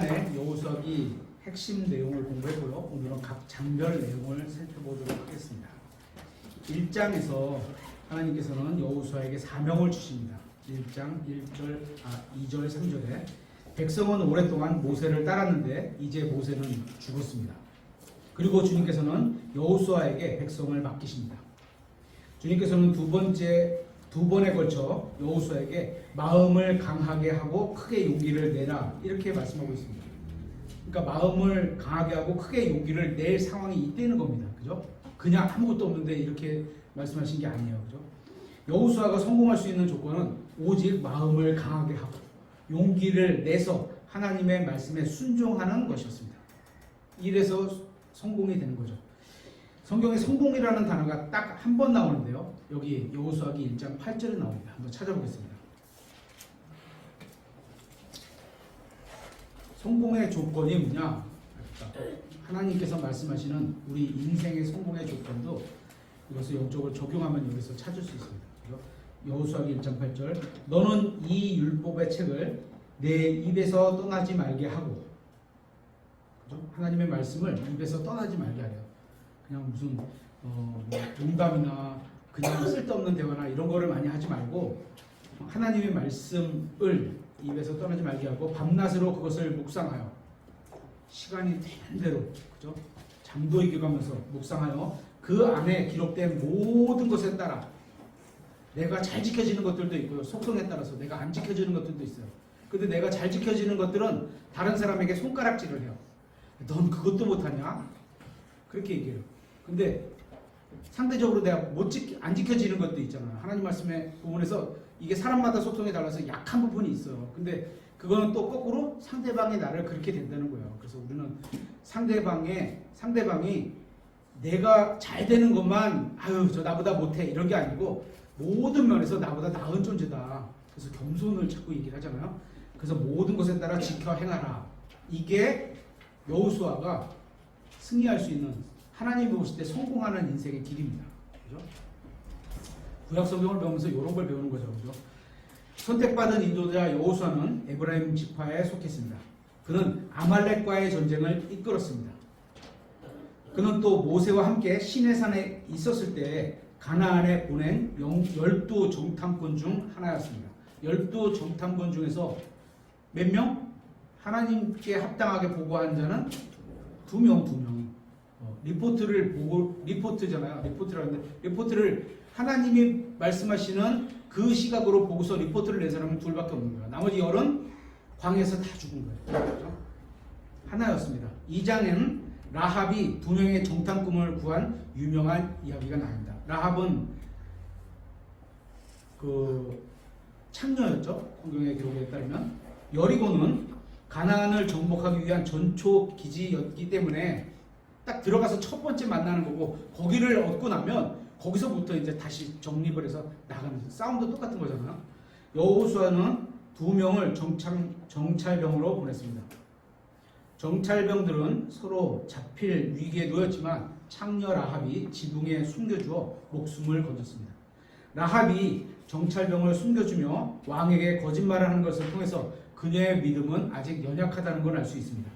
시간에 여호수아기 핵심 내용을 공부했고요. 오늘은 각 장별 내용을 살펴보도록 하겠습니다. 1장에서 하나님께서는 여호수아에게 사명을 주십니다. 1장 2절 3절에 백성은 오랫동안 모세를 따랐는데 이제 모세는 죽었습니다. 그리고 주님께서는 여호수아에게 백성을 맡기십니다. 주님께서는 두 번에 걸쳐 여호수아에게 마음을 강하게 하고 크게 용기를 내라 이렇게 말씀하고 있습니다. 그러니까 마음을 강하게 하고 크게 용기를 낼 상황이 있다는 겁니다. 그죠? 그냥 아무것도 없는데 이렇게 말씀하신 게 아니에요. 그죠? 여호수아가 성공할 수 있는 조건은 오직 마음을 강하게 하고 용기를 내서 하나님의 말씀에 순종하는 것이었습니다. 이래서 성공이 되는 거죠. 성경에 성공이라는 단어가 딱 한 번 나오는데요. 여기 여호수아기 1장 8절에 나옵니다. 한번 찾아보겠습니다. 성공의 조건이 뭐냐? 하나님께서 말씀하시는 우리 인생의 성공의 조건도 이것을 영적으로 적용하면 여기서 찾을 수 있습니다. 여호수아기 1장 8절 너는 이 율법의 책을 내 입에서 떠나지 말게 하고, 그죠? 하나님의 말씀을 입에서 떠나지 말게 하래요. 그냥 무슨 농담이나 그냥 쓸데없는 대화나 이런 거를 많이 하지 말고 하나님의 말씀을 입에서 떠나지 말게 하고 밤낮으로 그것을 묵상하여 시간이 되는 대로, 그죠? 잠도 이겨가면서 묵상하여 그 안에 기록된 모든 것에 따라 내가 잘 지켜지는 것들도 있고요. 속성에 따라서 내가 안 지켜지는 것들도 있어요. 근데 내가 잘 지켜지는 것들은 다른 사람에게 손가락질을 해요. 넌 그것도 못하냐? 그렇게 얘기해요. 근데 상대적으로 내가 안 지켜지는 것도 있잖아요. 하나님 말씀의 부분에서 이게 사람마다 속성에 달라서 약한 부분이 있어요. 근데 그거는 또 거꾸로 상대방이 나를 그렇게 된다는 거예요. 그래서 우리는 상대방이 내가 잘 되는 것만 아유 저 나보다 못해 이런 게 아니고 모든 면에서 나보다 나은 존재다. 그래서 겸손을 자꾸 얘기를 하잖아요. 그래서 모든 것에 따라 지켜 행하라. 이게 여호수아가 승리할 수 있는 하나님이 보실 때 성공하는 인생의 길입니다. 그죠? 구약 성경을 배우면서 이런 걸 배우는 거죠. 그죠? 선택받은 인도자 여호수아는 에브라임 지파에 속했습니다. 그는 아말렉과의 전쟁을 이끌었습니다. 그는 또 모세와 함께 시내산에 있었을 때 가나안에 보낸 12 정탐꾼 중 하나였습니다. 12 정탐꾼 중에서 몇 명? 하나님께 합당하게 보고한 자는 2명이. 리포트를 하나님이 말씀하시는 그 시각으로 보고서 리포트를 낸 사람은 둘밖에 없는 거예요. 나머지 열은 광야에서 다 죽은 거예요. 그렇죠? 하나였습니다. 2장에는 라합이 2명의 정탐꾼을 구한 유명한 이야기가 나옵니다. 라합은 창녀였죠. 성경의 기록에 따르면 여리고는 가나안을 정복하기 위한 전초 기지였기 때문에 딱 들어가서 첫 번째 만나는 거고 거기를 얻고 나면 거기서부터 이제 다시 정립을 해서 나가는 거죠. 싸움도 똑같은 거잖아요. 여호수아는 2명을 정찰병으로 보냈습니다. 정찰병들은 서로 잡힐 위기에 놓였지만 창녀 라합이 지붕에 숨겨주어 목숨을 건졌습니다. 라합이 정찰병을 숨겨주며 왕에게 거짓말을 하는 것을 통해서 그녀의 믿음은 아직 연약하다는 걸 알 수 있습니다.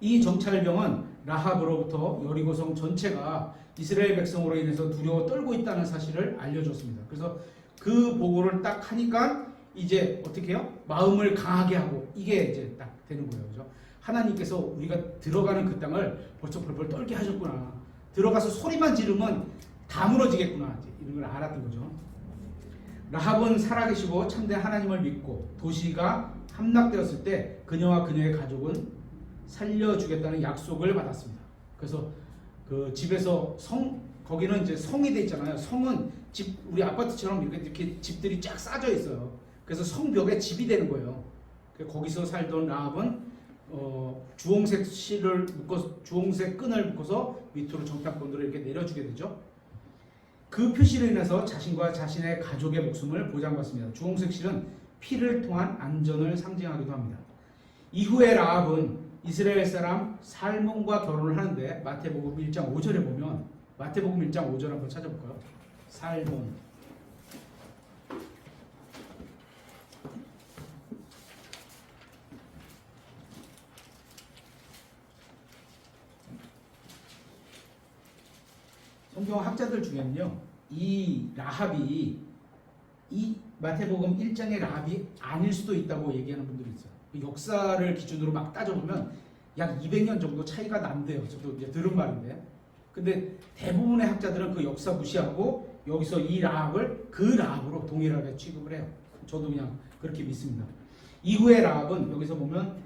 이 정찰병은 라합으로부터 여리고성 전체가 이스라엘 백성으로 인해서 두려워 떨고 있다는 사실을 알려줬습니다. 그래서 그 보고를 딱 하니까 이제 어떻게 해요? 마음을 강하게 하고 이게 이제 딱 되는 거예요. 그죠? 하나님께서 우리가 들어가는 그 땅을 벌써 벌벌 떨게 하셨구나. 들어가서 소리만 지르면 다 무너지겠구나. 이런 걸 알았던 거죠. 라합은 살아계시고 참된 하나님을 믿고 도시가 함락되었을 때 그녀와 그녀의 가족은 살려주겠다는 약속을 받았습니다. 그래서 그 집에서 거기는 이제 성이 돼 있잖아요. 성은 우리 아파트처럼 이렇게 집들이 쫙 쌓여 있어요. 그래서 성벽에 집이 되는 거예요. 거기서 살던 라합은 주홍색 주홍색 끈을 묶어서 밑으로 정탐꾼들을 이렇게 내려주게 되죠. 그 표시로 인해서 자신과 자신의 가족의 목숨을 보장받습니다. 주홍색 실은 피를 통한 안전을 상징하기도 합니다. 이후에 라합은 이스라엘 사람 살몬과 결혼을 하는데 마태복음 1장 5절에 보면 마태복음 1장 5절 한번 찾아볼까요? 살몬 성경 학자들 중에는요, 이 라합이 이 마태복음 1장의 라합이 아닐 수도 있다고 얘기하는 분들이 있어요. 역사를 기준으로 막 따져보면 약 200년 정도 차이가 난대요. 저도 이제 들은 말인데. 근데 대부분의 학자들은 그 역사 무시하고 여기서 이 라합을 그 라합으로 동일하게 취급을 해요. 저도 그냥 그렇게 믿습니다. 이후의 라합은 여기서 보면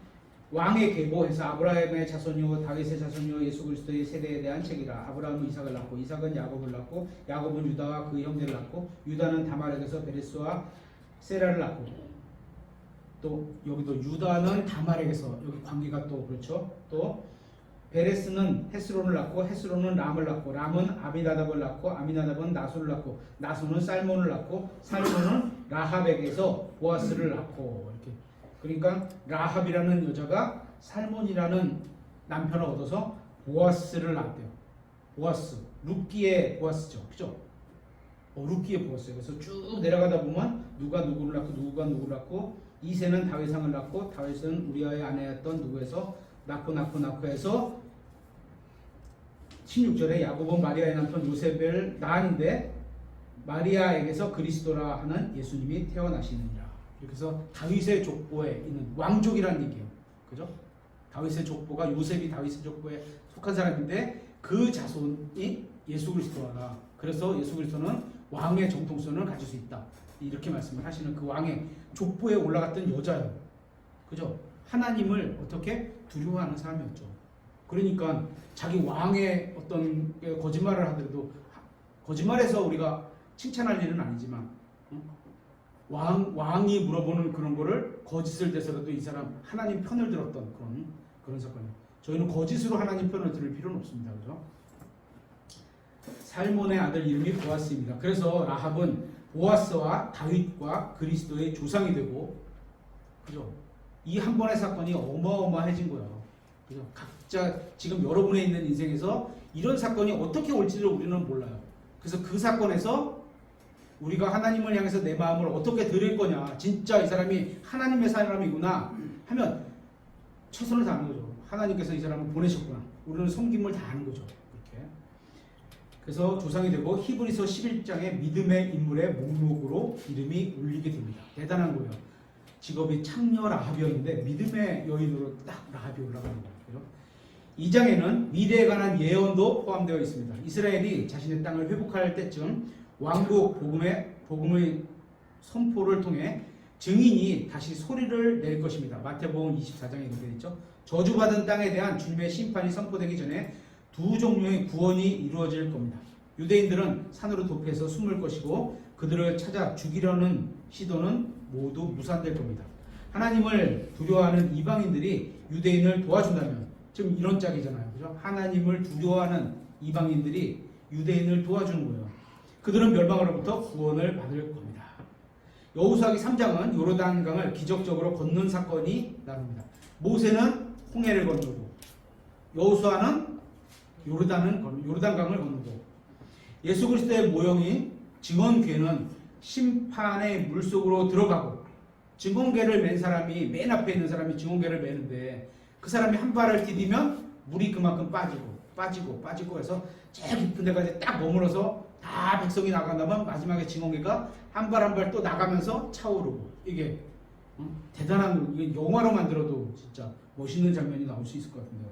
왕의 계보에서 아브라함의 자손이요 다윗의 자손이요 예수 그리스도의 세대에 대한 책이라. 아브라함은 이삭을 낳고 이삭은 야곱을 낳고 야곱은 유다와 그 형제를 낳고 유다는 다말에게서 베레스와 세라를 낳고, 또 여기도 유다는 다말에게서 여기 관계가 또 그렇죠. 또 베레스는 헤스론을 낳고 헤스론은 람을 낳고 람은 아미나답을 낳고 아미나답은 나소를 낳고 나소는 살몬을 낳고 살몬은 라합에게서 보아스를 낳고, 이렇게. 그러니까 라합이라는 여자가 살몬이라는 남편을 얻어서 보아스를 낳았대요. 보아스, 룻기의 보아스죠, 그죠? 룻기의 보아스. 그래서 쭉 내려가다 보면 누가 누구를 낳고 누구가 누구를 낳고, 이세는 다윗상을 낳고 다윗은 우리아의 아내였던 누구에서 낳고 해서 16절에 야곱은 마리아의 남편 요셉을 낳았는데 마리아에게서 그리스도라 하는 예수님이 태어나시느니라. 이렇게 해서 다윗의 족보에 있는 왕족이라는 얘기예요. 그죠? 다윗의 족보가 요셉이 다윗의 족보에 속한 사람인데 그 자손이 예수 그리스도라. 그래서 예수 그리스도는 왕의 정통성을 가질 수 있다. 이렇게 말씀을 하시는 그 왕의 족보에 올라갔던 여자예요. 그죠? 하나님을 어떻게 두려워하는 사람이었죠. 그러니까 자기 왕의 어떤 거짓말을 하더라도, 거짓말해서 우리가 칭찬할 일은 아니지만 왕이 물어보는 그런 거를 거짓을 대서라도 이 사람 하나님 편을 들었던 그런 사건이에요. 저희는 거짓으로 하나님 편을 들을 필요는 없습니다. 그죠? 살몬의 아들 이름이 보아스입니다. 그래서 라합은 보아스와 다윗과 그리스도의 조상이 되고, 그죠? 이 한 번의 사건이 어마어마해진 거예요. 그죠? 각자 지금 여러분의 있는 인생에서 이런 사건이 어떻게 올지를 우리는 몰라요. 그래서 그 사건에서 우리가 하나님을 향해서 내 마음을 어떻게 드릴 거냐, 진짜 이 사람이 하나님의 사람이구나 하면 최선을 다하는 거죠. 하나님께서 이 사람을 보내셨구나. 우리는 섬김을 다하는 거죠. 이렇게. 그래서 조상이 되고 히브리서 11장의 믿음의 인물의 목록으로 이름이 울리게 됩니다. 대단한 거예요. 직업이 창녀 라합이었는데 믿음의 여인으로 딱 라합이 올라가는 거예요. 2장에는 미래에 관한 예언도 포함되어 있습니다. 이스라엘이 자신의 땅을 회복할 때쯤 왕국 복음의 선포를 통해 증인이 다시 소리를 낼 것입니다. 마태복음 24장에 이렇게 되어 있죠. 저주받은 땅에 대한 주님의 심판이 선포되기 전에 두 종류의 구원이 이루어질 겁니다. 유대인들은 산으로 도피해서 숨을 것이고 그들을 찾아 죽이려는 시도는 모두 무산될 겁니다. 하나님을 두려워하는 이방인들이 유대인을 도와준다면, 지금 이런 짝이잖아요. 그죠? 하나님을 두려워하는 이방인들이 유대인을 도와주는 거예요. 그들은 멸망으로부터 구원을 받을 겁니다. 여호수아기 3장은 요르단강을 기적적으로 건넌 사건이 나옵니다. 모세는 홍해를 건너고 여호수아는 요르단강을 건너고, 예수 그리스도의 모형인 증언궤는 심판의 물속으로 들어가고, 증언궤를 맨 사람이, 맨 앞에 있는 사람이 증언궤를 매는데 그 사람이 한 발을 디디면 물이 그만큼 빠지고 해서 제일 깊은 데까지 딱 머물러서 다 백성이 나간다면 마지막에 증언궤가 한 발 한 발 또 나가면서 차오르고, 이게 대단한, 이게 영화로 만들어도 진짜 멋있는 장면이 나올 수 있을 것 같은데요.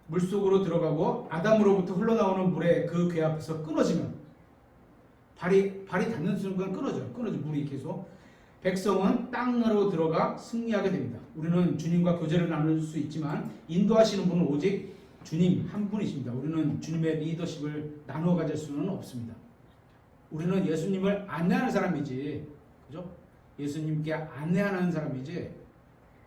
물속으로 들어가고 아담으로부터 흘러나오는 물에 그 궤 앞에서 끊어지면, 발이 닿는 순간 끊어져 물이 계속. 백성은 땅으로 들어가 승리하게 됩니다. 우리는 주님과 교제를 나눌 수 있지만 인도하시는 분은 오직 주님 한 분이십니다. 우리는 주님의 리더십을 나누어 가질 수는 없습니다. 우리는 예수님을 안내하는 사람이지, 그죠? 예수님께 안내하는 사람이지,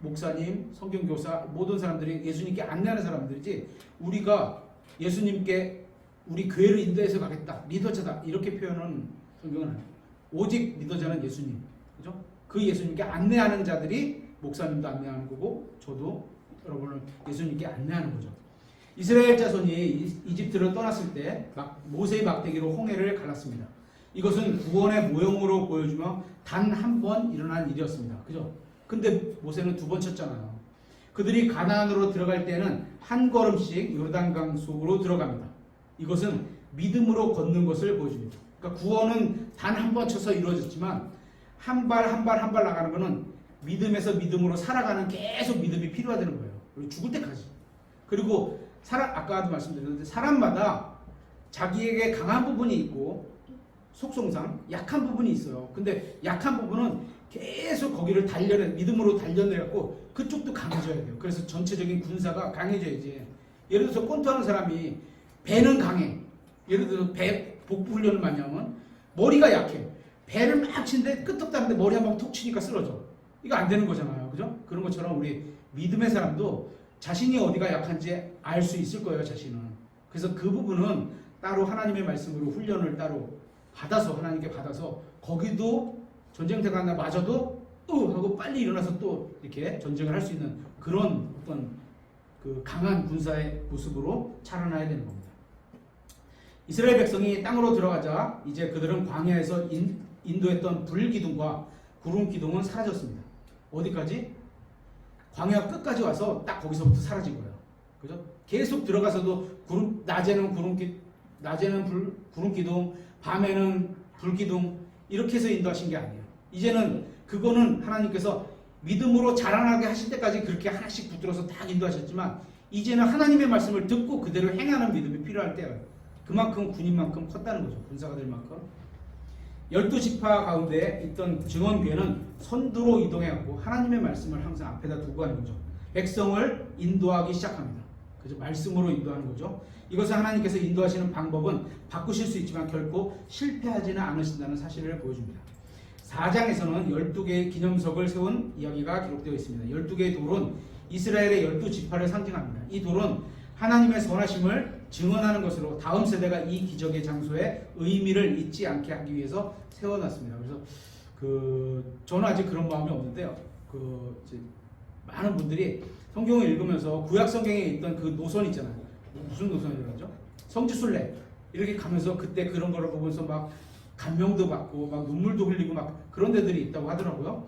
목사님, 성경교사, 모든 사람들이 예수님께 안내하는 사람들이지, 우리가 예수님께 우리 교회를 인도해서 가겠다, 리더자다, 이렇게 표현은 성경은 아니에요. 오직 리더자는 예수님, 그죠? 그 예수님께 안내하는 자들이 목사님도 안내하는 거고, 저도 여러분을 예수님께 안내하는 거죠. 이스라엘 자손이 이집트를 떠났을 때 모세의 막대기로 홍해를 갈랐습니다. 이것은 구원의 모형으로 보여주며 단 한 번 일어난 일이었습니다. 그죠? 근데 모세는 두 번 쳤잖아요. 그들이 가나안으로 들어갈 때는 한 걸음씩 요르단강 속으로 들어갑니다. 이것은 믿음으로 걷는 것을 보여줍니다. 그러니까 구원은 단 한 번 쳐서 이루어졌지만 한 발 한 발 한 발 나가는 것은 믿음에서 믿음으로 살아가는 계속 믿음이 필요하다는 거예요. 그리고 죽을 때까지. 그리고 아까도 말씀드렸는데 사람마다 자기에게 강한 부분이 있고 속성상 약한 부분이 있어요. 근데 약한 부분은 계속 거기를 믿음으로 단련해갖고 그쪽도 강해져야 돼요. 그래서 전체적인 군사가 강해져야지. 예를 들어서 권투하는 사람이 배는 강해. 예를 들어서 배 복부 훈련을 많이 하면 머리가 약해. 배를 막 치는데 끄떡다는데 머리 한 방 톡 치니까 쓰러져. 이거 안 되는 거잖아요. 그죠? 그런 것처럼 우리 믿음의 사람도 자신이 어디가 약한지 알 수 있을 거예요. 자신은. 그래서 그 부분은 따로 하나님의 말씀으로 훈련을 따로 받아서 하나님께 받아서 거기도 전쟁터가 하나 맞아도 하고 빨리 일어나서 또 이렇게 전쟁을 할 수 있는 그런 어떤 그 강한 군사의 모습으로 자라나야 되는 겁니다. 이스라엘 백성이 땅으로 들어가자 이제 그들은 광야에서 인도했던 불기둥과 구름기둥은 사라졌습니다. 어디까지? 광야 끝까지 와서 딱 거기서부터 사라진 거예요. 그죠? 계속 들어가서도 낮에는 구름기둥, 밤에는 불기둥 이렇게 해서 인도하신 게 아니에요. 이제는 그거는 하나님께서 믿음으로 자라나게 하실 때까지 그렇게 하나씩 붙들어서 다 인도하셨지만 이제는 하나님의 말씀을 듣고 그대로 행하는 믿음이 필요할 때예요. 그만큼 군인만큼 컸다는 거죠. 군사가 될 만큼. 12지파 가운데 있던 증언교회는 선두로 이동해갖고 하나님의 말씀을 항상 앞에다 두고 가는 거죠. 백성을 인도하기 시작합니다. 그죠? 말씀으로 인도하는 거죠. 이것을 하나님께서 인도하시는 방법은 바꾸실 수 있지만 결코 실패하지는 않으신다는 사실을 보여줍니다. 4장에서는 12개의 기념석을 세운 이야기가 기록되어 있습니다. 12개의 돌은 이스라엘의 12지파를 상징합니다. 이 돌은 하나님의 선하심을 증언하는 것으로 다음 세대가 이 기적의 장소에 의미를 잊지 않게 하기 위해서 세워놨습니다. 그래서 저는 아직 그런 마음이 없는데요. 많은 분들이 성경을 읽으면서 구약 성경에 있던 그 노선 있잖아요. 무슨 노선이라고 하죠? 성지순례 이렇게 가면서 그때 그런 거를 보면서 막 감명도 받고 막 눈물도 흘리고 막 그런 데들이 있다고 하더라고요.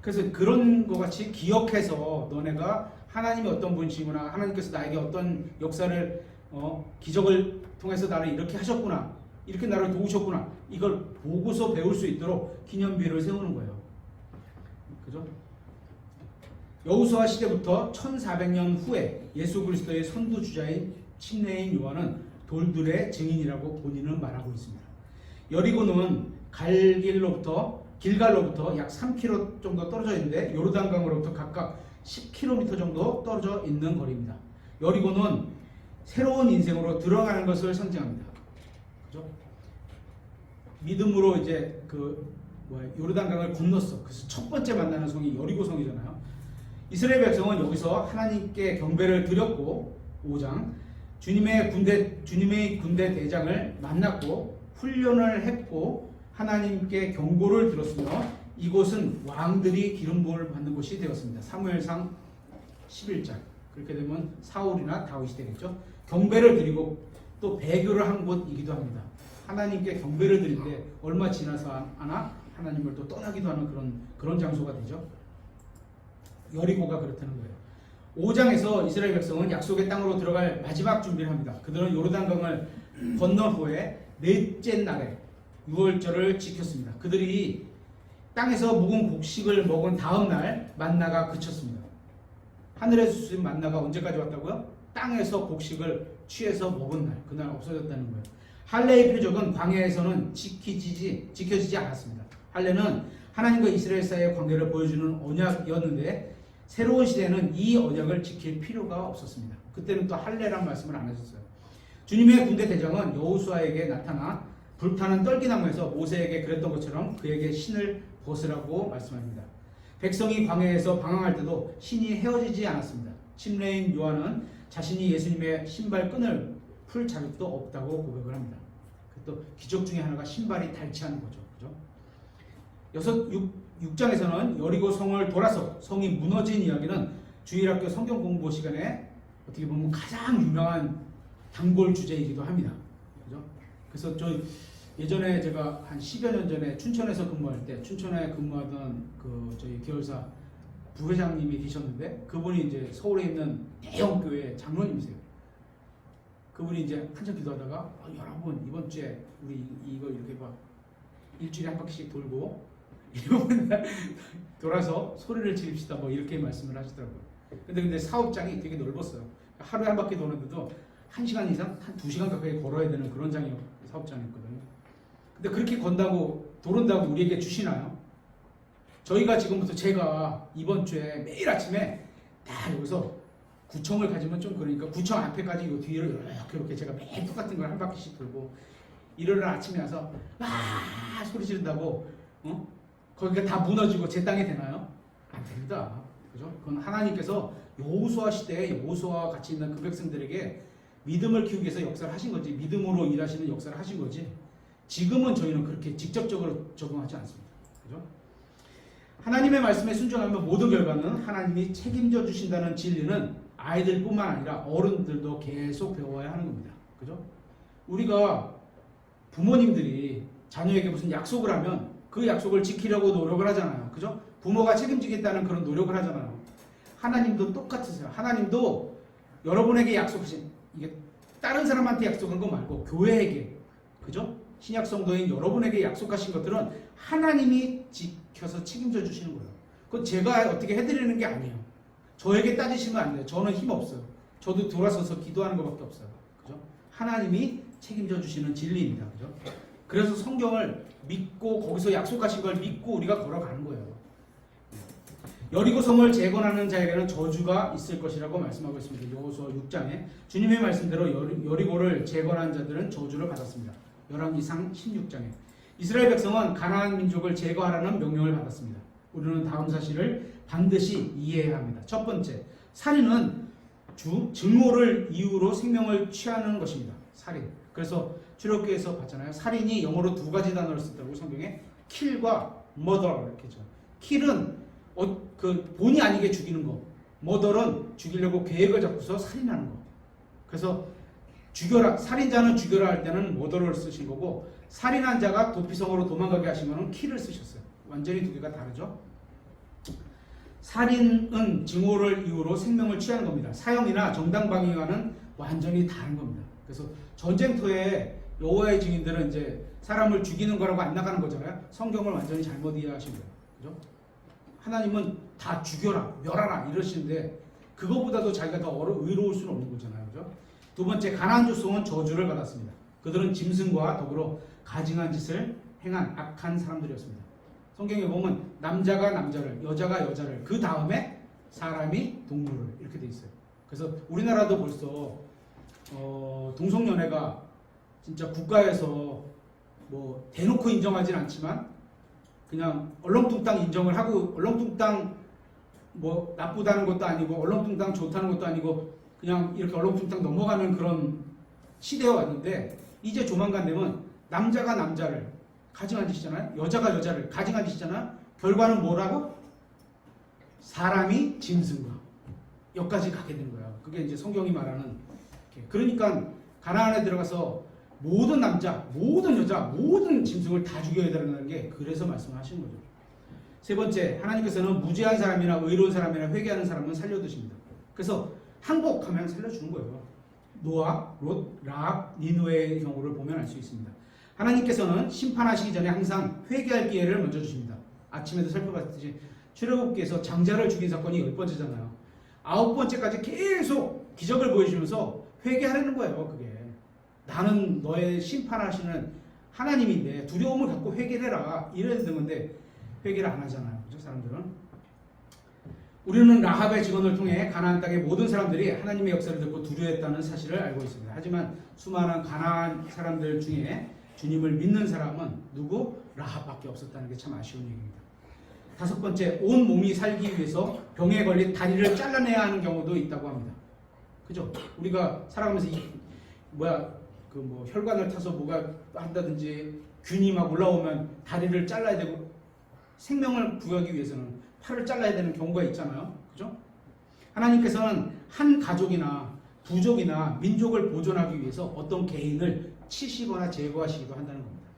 그래서 그런 거 같이 기억해서 너네가 하나님이 어떤 분이시구나, 하나님께서 나에게 어떤 역사를 기적을 통해서 나를 이렇게 하셨구나, 이렇게 나를 도우셨구나, 이걸 보고서 배울 수 있도록 기념비를 세우는 거예요. 그죠? 여호수아 시대부터 1400년 후에 예수 그리스도의 선두주자인 침례인 요한은 돌들의 증인이라고 본인은 말하고 있습니다. 여리고는 길갈로부터 약 3km 정도 떨어져 있는데 요르단강으로부터 각각 10km 정도 떨어져 있는 거리입니다. 여리고는 새로운 인생으로 들어가는 것을 상징합니다. 그죠? 믿음으로 이제 요르단강을 건넜어. 그래서 첫 번째 만나는 성이 여리고성이잖아요. 이스라엘 백성은 여기서 하나님께 경배를 드렸고 5장 주님의 군대 대장을 만났고 훈련을 했고 하나님께 경고를 들었으며 이곳은 왕들이 기름 부음을 받는 곳이 되었습니다. 사무엘상 11장. 그렇게 되면 사울이나 다윗이 되겠죠. 경배를 드리고 또 배교를 한 곳이기도 합니다. 하나님께 경배를 드릴 때 얼마 지나서 하나 하나님을 또 떠나기도 하는 그런 장소가 되죠. 여리고가 그렇다는 거예요. 5장에서 이스라엘 백성은 약속의 땅으로 들어갈 마지막 준비를 합니다. 그들은 요르단강을 건넌 후에 넷째 날에 유월절을 지켰습니다. 그들이 땅에서 묵은 곡식을 먹은 다음 날 만나가 그쳤습니다. 하늘에서 쏟은 만나가 언제까지 왔다고요? 땅에서 곡식을 취해서 먹은 날, 그날 없어졌다는 거예요. 할례의 표적은 광야에서는 지켜지지 않았습니다. 할례는 하나님과 이스라엘 사이의 관계를 보여주는 언약이었는데 새로운 시대는 이 언약을 지킬 필요가 없었습니다. 그때는 또 할례란 말씀을 안 하셨어요. 주님의 군대 대장은 여호수아에게 나타나 불타는 떨기나무에서 모세에게 그랬던 것처럼 그에게 신을 벗으라고 말씀합니다. 백성이 광야에서 방황할 때도 신이 헤어지지 않았습니다. 침례인 요한은 자신이 예수님의 신발끈을 풀 자격도 없다고 고백을 합니다. 또 기적 중에 하나가 신발이 닳지 않은 거죠. 그죠? 6장에서는 여리고 성을 돌아서 성이 무너진 이야기는 주일학교 성경 공부 시간에 어떻게 보면 가장 유명한 단골 주제이기도 합니다. 그죠? 그래서 예전에 제가 한 10여 년 전에 춘천에서 근무할 때 춘천에 근무하던 저희 계열사 부회장님이 계셨는데 그분이 이제 서울에 있는 대형 교회 장로님이세요. 그분이 이제 한참 기도하다가 여러분 이번 주에 우리 이거 이렇게 막 일주일에 한 바퀴씩 돌고 이번 날 돌아서 소리를 지릅시다 뭐 이렇게 말씀을 하시더라고요. 근데 사업장이 되게 넓었어요. 하루에 한 바퀴 도는데도 1시간 이상, 한 2시간 가까이 걸어야 되는 그런 사업장이었거든요. 근데 그렇게 건다고 도른다고 우리에게 주시나요? 저희가 지금부터 제가 이번 주에 매일 아침에 다 여기서 구청을 가지면 좀 그러니까 구청 앞에까지 이 뒤를 이렇게 제가 매일 똑같은 걸 한 바퀴씩 돌고 일요일 아침에 와서 와 소리 지른다고 거기가 다 무너지고 제 땅이 되나요? 안 됩니다. 그죠? 그건 하나님께서 여호수아 시대에 여호수아와 같이 있는 그 백성들에게 믿음을 키우기 위해서 역사를 하신 거지, 믿음으로 일하시는 역사를 하신 거지. 지금은 저희는 그렇게 직접적으로 적용하지 않습니다. 그죠? 하나님의 말씀에 순종하면 모든 결과는 하나님이 책임져 주신다는 진리는 아이들뿐만 아니라 어른들도 계속 배워야 하는 겁니다. 그죠? 우리가 부모님들이 자녀에게 무슨 약속을 하면 그 약속을 지키려고 노력을 하잖아요. 그죠? 부모가 책임지겠다는 그런 노력을 하잖아요. 하나님도 똑같으세요. 하나님도 여러분에게 약속하신, 이게 다른 사람한테 약속한 거 말고 교회에게, 그죠? 신약 성도인 여러분에게 약속하신 것들은 하나님이 지켜서 책임져 주시는 거예요. 그건 제가 어떻게 해드리는 게 아니에요. 저에게 따지시면 안 돼요. 저는 힘 없어요. 저도 돌아서서 기도하는 것밖에 없어요. 그죠? 하나님이 책임져 주시는 진리입니다. 그죠? 그래서 성경을 믿고 거기서 약속하신 걸 믿고 우리가 걸어가는 거예요. 여리고성을 재건하는 자에게는 저주가 있을 것이라고 말씀하고 있습니다. 여호수아 6장에 주님의 말씀대로 여리고를 재건한 자들은 저주를 받았습니다. 열왕기상 16장에 이스라엘 백성은 가나안 민족을 제거하라는 명령을 받았습니다. 우리는 다음 사실을 반드시 이해해야 합니다. 첫 번째, 살인은 증오를 이유로 생명을 취하는 것입니다. 살인. 그래서 출애굽기에서 봤잖아요. 살인이 영어로 두 가지 단어를 썼다고 성경에 kill과 murder 이렇게 죠. kill은 그 본의 아니게 죽이는 거. murder는 죽이려고 계획을 잡고서 살인하는 거. 그래서 죽여라, 살인자는 죽여라 할 때는 murder를 쓰신 거고 살인한 자가 도피성으로 도망가게 하시면 kill을 쓰셨어요. 완전히 두 개가 다르죠. 살인은 증오를 이유로 생명을 취하는 겁니다. 사형이나 정당방위와는 완전히 다른 겁니다. 그래서 전쟁터에 여호와의 증인들은 이제 사람을 죽이는 거라고 안 나가는 거잖아요. 성경을 완전히 잘못 이해하신 거예요. 그죠? 하나님은 다 죽여라, 멸하라 이러시는데 그거보다도 자기가 더 의로울 수는 없는 거잖아요. 그죠? 두 번째, 가나안 족속은 저주를 받았습니다. 그들은 짐승과 더불어 가증한 짓을 행한 악한 사람들이었습니다. 성경에 보면 남자가 남자를, 여자가 여자를, 그 다음에 사람이 동물을 이렇게 돼 있어요. 그래서 우리나라도 벌써 동성연애가 진짜 국가에서 뭐 대놓고 인정하진 않지만 그냥 얼렁뚱땅 인정을 하고 얼렁뚱땅 뭐 나쁘다는 것도 아니고 얼렁뚱땅 좋다는 것도 아니고 그냥 이렇게 얼렁뚱땅 넘어가는 그런 시대에 왔는데 이제 조만간 되면 남자가 남자를 가증한 짓이잖아요. 여자가 여자를 가증한 짓이잖아요. 결과는 뭐라고? 사람이 짐승과 여기까지 가게 된 거예요. 그게 이제 성경이 말하는. 그러니까 가나안에 들어가서 모든 남자, 모든 여자, 모든 짐승을 다 죽여야 된다는 게 그래서 말씀하시는 거죠. 세 번째, 하나님께서는 무죄한 사람이나 의로운 사람이나 회개하는 사람은 살려두십니다. 그래서 항복하면 살려주는 거예요. 노아, 롯, 라합, 니느웨의 경우를 보면 알 수 있습니다. 하나님께서는 심판하시기 전에 항상 회개할 기회를 먼저 주십니다. 아침에도 살펴봤듯이 출애굽기에서 장자를 죽인 사건이 10번째잖아요. 9번째까지 계속 기적을 보여주면서 회개하려는 거예요. 그게 나는 너의 심판하시는 하나님인데 두려움을 갖고 회개를 해라 이래야 되는 건데 회개를 안 하잖아요. 그죠? 사람들은. 우리는 라합의 증언을 통해 가나안 땅의 모든 사람들이 하나님의 역사를 듣고 두려워했다는 사실을 알고 있습니다. 하지만 수많은 가나안 사람들 중에 주님을 믿는 사람은 누구? 라합밖에 없었다는 게 참 아쉬운 얘기입니다. 다섯 번째, 온 몸이 살기 위해서 병에 걸린 다리를 잘라내야 하는 경우도 있다고 합니다. 그죠? 우리가 살아가면서 혈관을 타서 뭐가 한다든지 균이 막 올라오면 다리를 잘라야 되고 생명을 구하기 위해서는 팔을 잘라야 되는 경우가 있잖아요. 그죠? 하나님께서는 한 가족이나 부족이나 민족을 보존하기 위해서 어떤 개인을 치시거나 제거하시기도 한다는 겁니다.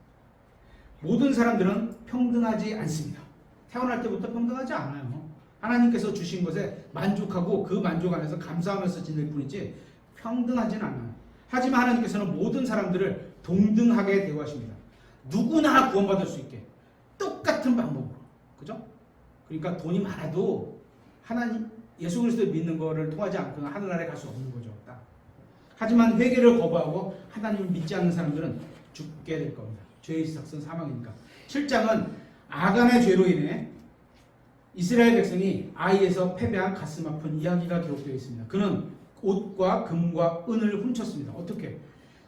모든 사람들은 평등하지 않습니다. 태어날 때부터 평등하지 않아요. 하나님께서 주신 것에 만족하고 그 만족 안에서 감사하면서 지낼 뿐이지 평등하진 않아요. 하지만 하나님께서는 모든 사람들을 동등하게 대우하십니다. 누구나 구원받을 수 있게 똑같은 방법으로. 그죠? 그러니까 돈이 많아도 하나님 예수 그리스도를 믿는 거를 통하지 않고는 하늘나라에 갈 수 없는 거죠. 딱. 하지만 회개를 거부하고 하나님을 믿지 않는 사람들은 죽게 될 겁니다. 죄의 삭은 사망이니까. 7장은 아간의 죄로 인해 이스라엘 백성이 아이에서 패배한 가슴 아픈 이야기가 기록되어 있습니다. 그는 옷과 금과 은을 훔쳤습니다. 어떻게?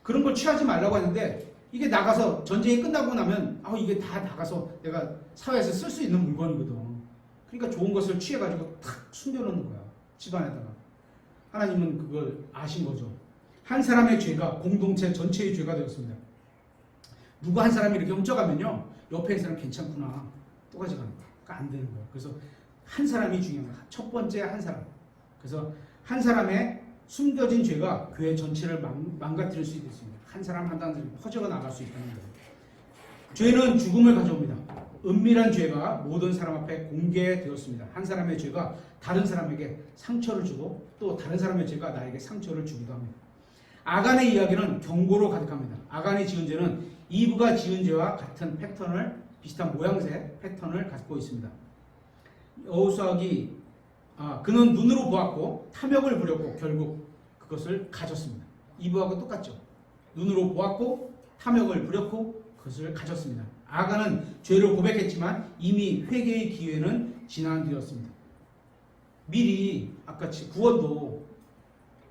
그런 걸 취하지 말라고 하는데 이게 나가서 전쟁이 끝나고 나면 이게 다 나가서 내가 사회에서 쓸 수 있는 물건이거든. 그러니까 좋은 것을 취해가지고 탁 숨겨놓는 거야. 집안에다가. 하나님은 그걸 아신 거죠. 한 사람의 죄가 공동체 전체의 죄가 되었습니다. 누구 한 사람이 이렇게 훔쳐가면요. 옆에 있는 사람 괜찮구나. 또 가져가는 거야. 그러니까 안 되는 거야. 그래서 한 사람이 중요한 거야. 첫 번째 한 사람. 그래서 한 사람의 숨겨진 죄가 교회 전체를 망가뜨릴 수 있습니다. 한 사람 한 사람이 퍼져 나갈 수 있다는 거예요. 죄는 죽음을 가져옵니다. 은밀한 죄가 모든 사람 앞에 공개되었습니다. 한 사람의 죄가 다른 사람에게 상처를 주고 또 다른 사람의 죄가 나에게 상처를 주기도 합니다. 아간의 이야기는 경고로 가득합니다. 아간이 지은 죄는 이브가 지은 죄와 같은 패턴을 비슷한 모양새 패턴을 갖고 있습니다. 여호수아기 그는 눈으로 보았고 탐욕을 부렸고 결국 그것을 가졌습니다. 이브하고 똑같죠. 눈으로 보았고 탐욕을 부렸고 그것을 가졌습니다. 아간은 죄를 고백했지만 이미 회개의 기회는 지난 뒤였습니다. 미리 아까 구원도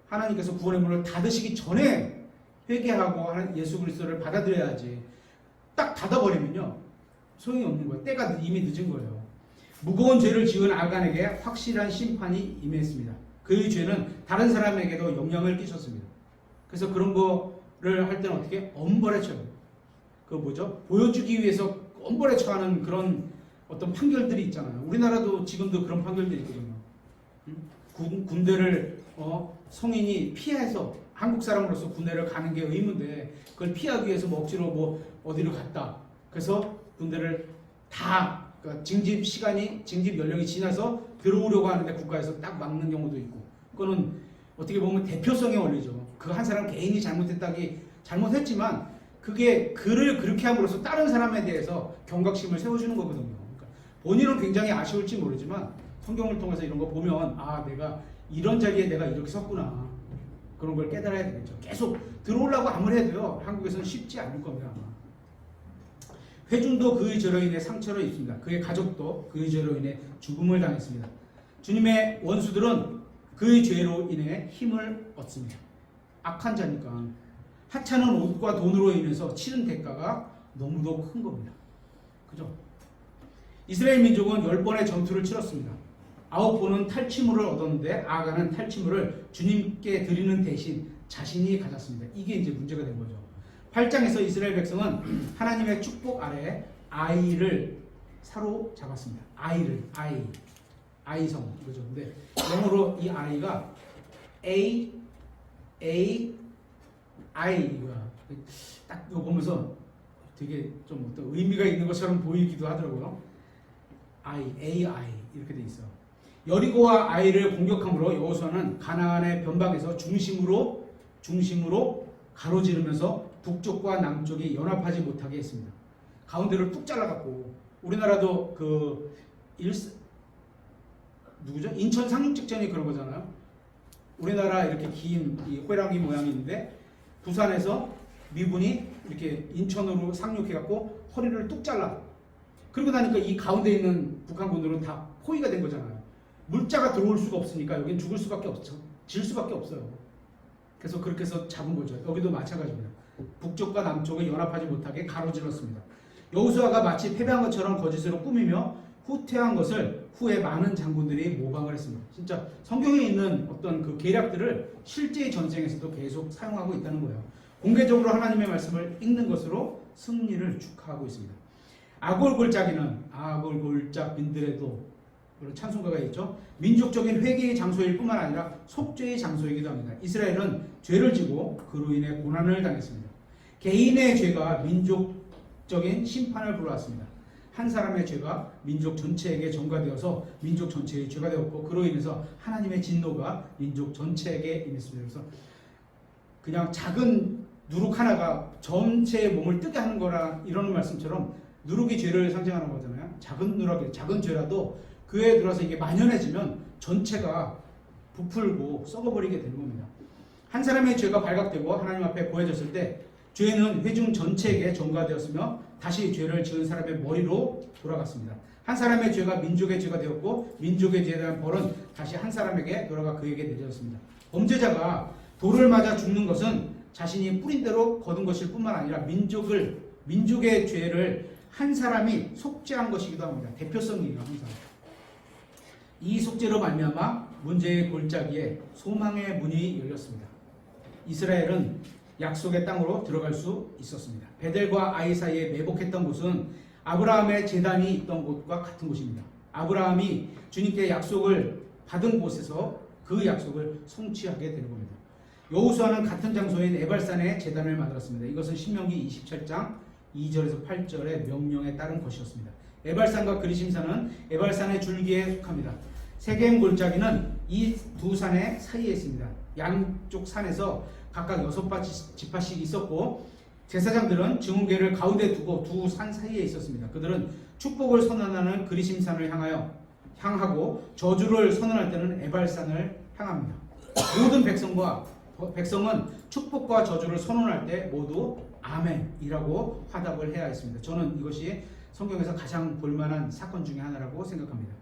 하나님께서 구원의 문을 닫으시기 전에 회개하고 예수 그리스도를 받아들여야지. 딱 닫아버리면요 소용이 없는 거예요. 때가 이미 늦은 거예요. 무거운 죄를 지은 아간에게 확실한 심판이 임했습니다. 그의 죄는 다른 사람에게도 영향을 끼쳤습니다. 그래서 그런 거를 할 때는 어떻게? 엄벌에 쳐요. 그 뭐죠? 보여주기 위해서 엄벌에 처하는 그런 어떤 판결들이 있잖아요. 우리나라도 지금도 그런 판결들이 있거든요. 군대를 성인이 피해서 한국 사람으로서 군대를 가는 게 의무인데 그걸 피하기 위해서 억지로 어디로 갔다. 그래서 군대를 다 그러니까 징집 연령이 지나서 들어오려고 하는데 국가에서 딱 막는 경우도 있고. 그거는 어떻게 보면 대표성의 원리죠. 그 한 사람 개인이 잘못했지만 그게 그를 그렇게 함으로써 다른 사람에 대해서 경각심을 세워주는 거거든요. 그러니까 본인은 굉장히 아쉬울지 모르지만 성경을 통해서 이런 거 보면 내가 이런 자리에 내가 이렇게 섰구나. 그런 걸 깨달아야 되겠죠. 계속 들어오려고 아무리 해도요. 한국에서는 쉽지 않을 겁니다. 아마. 회중도 그의 죄로 인해 상처를 입습니다. 그의 가족도 그의 죄로 인해 죽음을 당했습니다. 주님의 원수들은 그의 죄로 인해 힘을 얻습니다. 악한 자니까 하찮은 옷과 돈으로 인해서 치른 대가가 너무도 큰 겁니다. 그죠? 이스라엘 민족은 10번의 전투를 치렀습니다. 9번은 탈취물을 얻었는데 아간은 탈취물을 주님께 드리는 대신 자신이 가졌습니다. 이게 이제 문제가 된 거죠. 8장에서 이스라엘 백성은 하나님의 축복 아래 아이를 사로잡았습니다. 아이성 이거죠. 근데 영어로 이 아이가 I 이거야. 딱 이거 보면서 되게 좀 어떤 의미가 있는 것처럼 보이기도 하더라고요. AI 이렇게 돼 있어. 여리고와 아이를 공격함으로 여호수아는 가나안의 변방에서 중심으로 가로지르면서 북쪽과 남쪽이 연합하지 못하게 했습니다. 가운데를 뚝 잘라갖고 우리나라도 누구죠? 인천 상륙작전이 그런 거잖아요. 우리나라 이렇게 긴 이 호랑이 모양이 있는데 부산에서 미군이 이렇게 인천으로 상륙해갖고 허리를 뚝 잘라. 그러고 나니까 이 가운데 있는 북한군들은 다 포위가 된 거잖아요. 물자가 들어올 수가 없으니까 여긴 죽을 수밖에 없죠. 질 수밖에 없어요. 그래서 그렇게 해서 잡은 거죠. 여기도 마찬가지입니다. 북쪽과 남쪽을 연합하지 못하게 가로질렀습니다. 여호수아가 마치 패배한 것처럼 거짓으로 꾸미며 후퇴한 것을 후에 많은 장군들이 모방을 했습니다. 진짜 성경에 있는 어떤 그 계략들을 실제의 전쟁에서도 계속 사용하고 있다는 거예요. 공개적으로 하나님의 말씀을 읽는 것으로 승리를 축하하고 있습니다. 아골골짜기는 아골골짝 민들에도 그런 찬송가가 있죠. 민족적인 회개의 장소일 뿐만 아니라 속죄의 장소이기도 합니다. 이스라엘은 죄를 지고 그로 인해 고난을 당했습니다. 개인의 죄가 민족적인 심판을 불러왔습니다. 한 사람의 죄가 민족 전체에게 전가되어서 민족 전체의 죄가 되었고 그로 인해서 하나님의 진노가 민족 전체에게 임했습니다. 그래서 그냥 작은 누룩 하나가 전체의 몸을 뜨게 하는 거라 이러는 말씀처럼 누룩이 죄를 상징하는 거잖아요. 작은 누룩이 작은 죄라도 교회에 들어와서 이게 만연해지면 전체가 부풀고 썩어버리게 되는 겁니다. 한 사람의 죄가 발각되고 하나님 앞에 고해졌을 때 죄는 회중 전체에게 전가되었으며 다시 죄를 지은 사람의 머리로 돌아갔습니다. 한 사람의 죄가 민족의 죄가 되었고 민족의 죄에 대한 벌은 다시 한 사람에게 돌아가 그에게 내려졌습니다. 범죄자가 돌을 맞아 죽는 것은 자신이 뿌린 대로 거둔 것일 뿐만 아니라 민족의 죄를 한 사람이 속죄한 것이기도 합니다. 대표성이에요, 항상. 이 속죄로 말미암아 문제의 골짜기에 소망의 문이 열렸습니다. 이스라엘은 약속의 땅으로 들어갈 수 있었습니다. 베델과 아이 사이에 매복했던 곳은 아브라함의 제단이 있던 곳과 같은 곳입니다. 아브라함이 주님께 약속을 받은 곳에서 그 약속을 성취하게 되는 겁니다. 여호수아는 같은 장소인 에발산에 제단을 만들었습니다. 이것은 신명기 27장 2절에서 8절의 명령에 따른 것이었습니다. 에발산과 그리심산은 에발산의 줄기에 속합니다. 세겜 골짜기는 이 두 산의 사이에 있습니다. 양쪽 산에서 각각 6지파씩 있었고 제사장들은 증언궤를 가운데 두고 두 산 사이에 있었습니다. 그들은 축복을 선언하는 그리심산을 향하고 저주를 선언할 때는 에발산을 향합니다. 모든 백성은 축복과 저주를 선언할 때 모두 아멘이라고 화답을 해야 했습니다. 저는 이것이 성경에서 가장 볼만한 사건 중에 하나라고 생각합니다.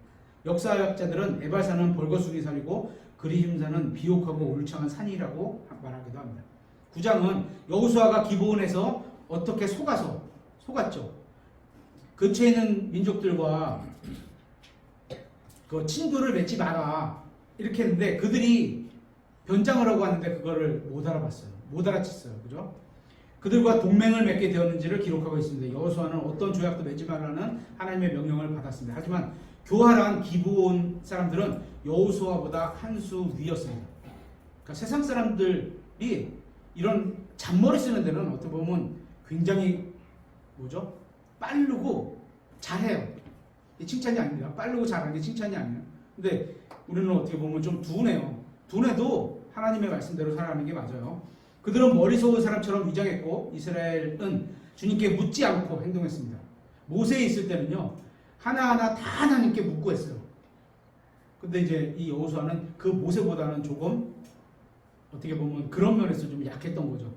역사학자들은 에발산은 벌거숭이 산이고 그리심산은 비옥하고 울창한 산이라고 말하기도 합니다. 9장은 여호수아가 기브온에서 어떻게 속았죠. 근처에 있는 민족들과 그 친교를 맺지 마라 이렇게 했는데 그들이 변장을 하고 왔는데 그거를 못 알아봤어요. 못 알아챘어요. 그죠? 그들과 동맹을 맺게 되었는지를 기록하고 있습니다. 여호수아는 어떤 조약도 맺지 말라는 하나님의 명령을 받았습니다. 하지만 교활한 기브온 사람들은 여호수아보다 한 수 위였습니다. 그러니까 세상 사람들이 이런 잔머리 쓰는 데는 어떻게 보면 굉장히 빠르고 잘해요. 이 칭찬이 아닙니다. 빠르고 잘하는 게 칭찬이 아니에요. 근데 우리는 어떻게 보면 좀 둔해요. 둔해도 하나님의 말씀대로 살아가는 게 맞아요. 그들은 머리 속은 사람처럼 위장했고 이스라엘은 주님께 묻지 않고 행동했습니다. 모세에 있을 때는요. 하나하나 다 하나님께 묻고 했어요. 근데 이제 이 여호수아는 그 모세보다는 조금 어떻게 보면 그런 면에서 좀 약했던 거죠.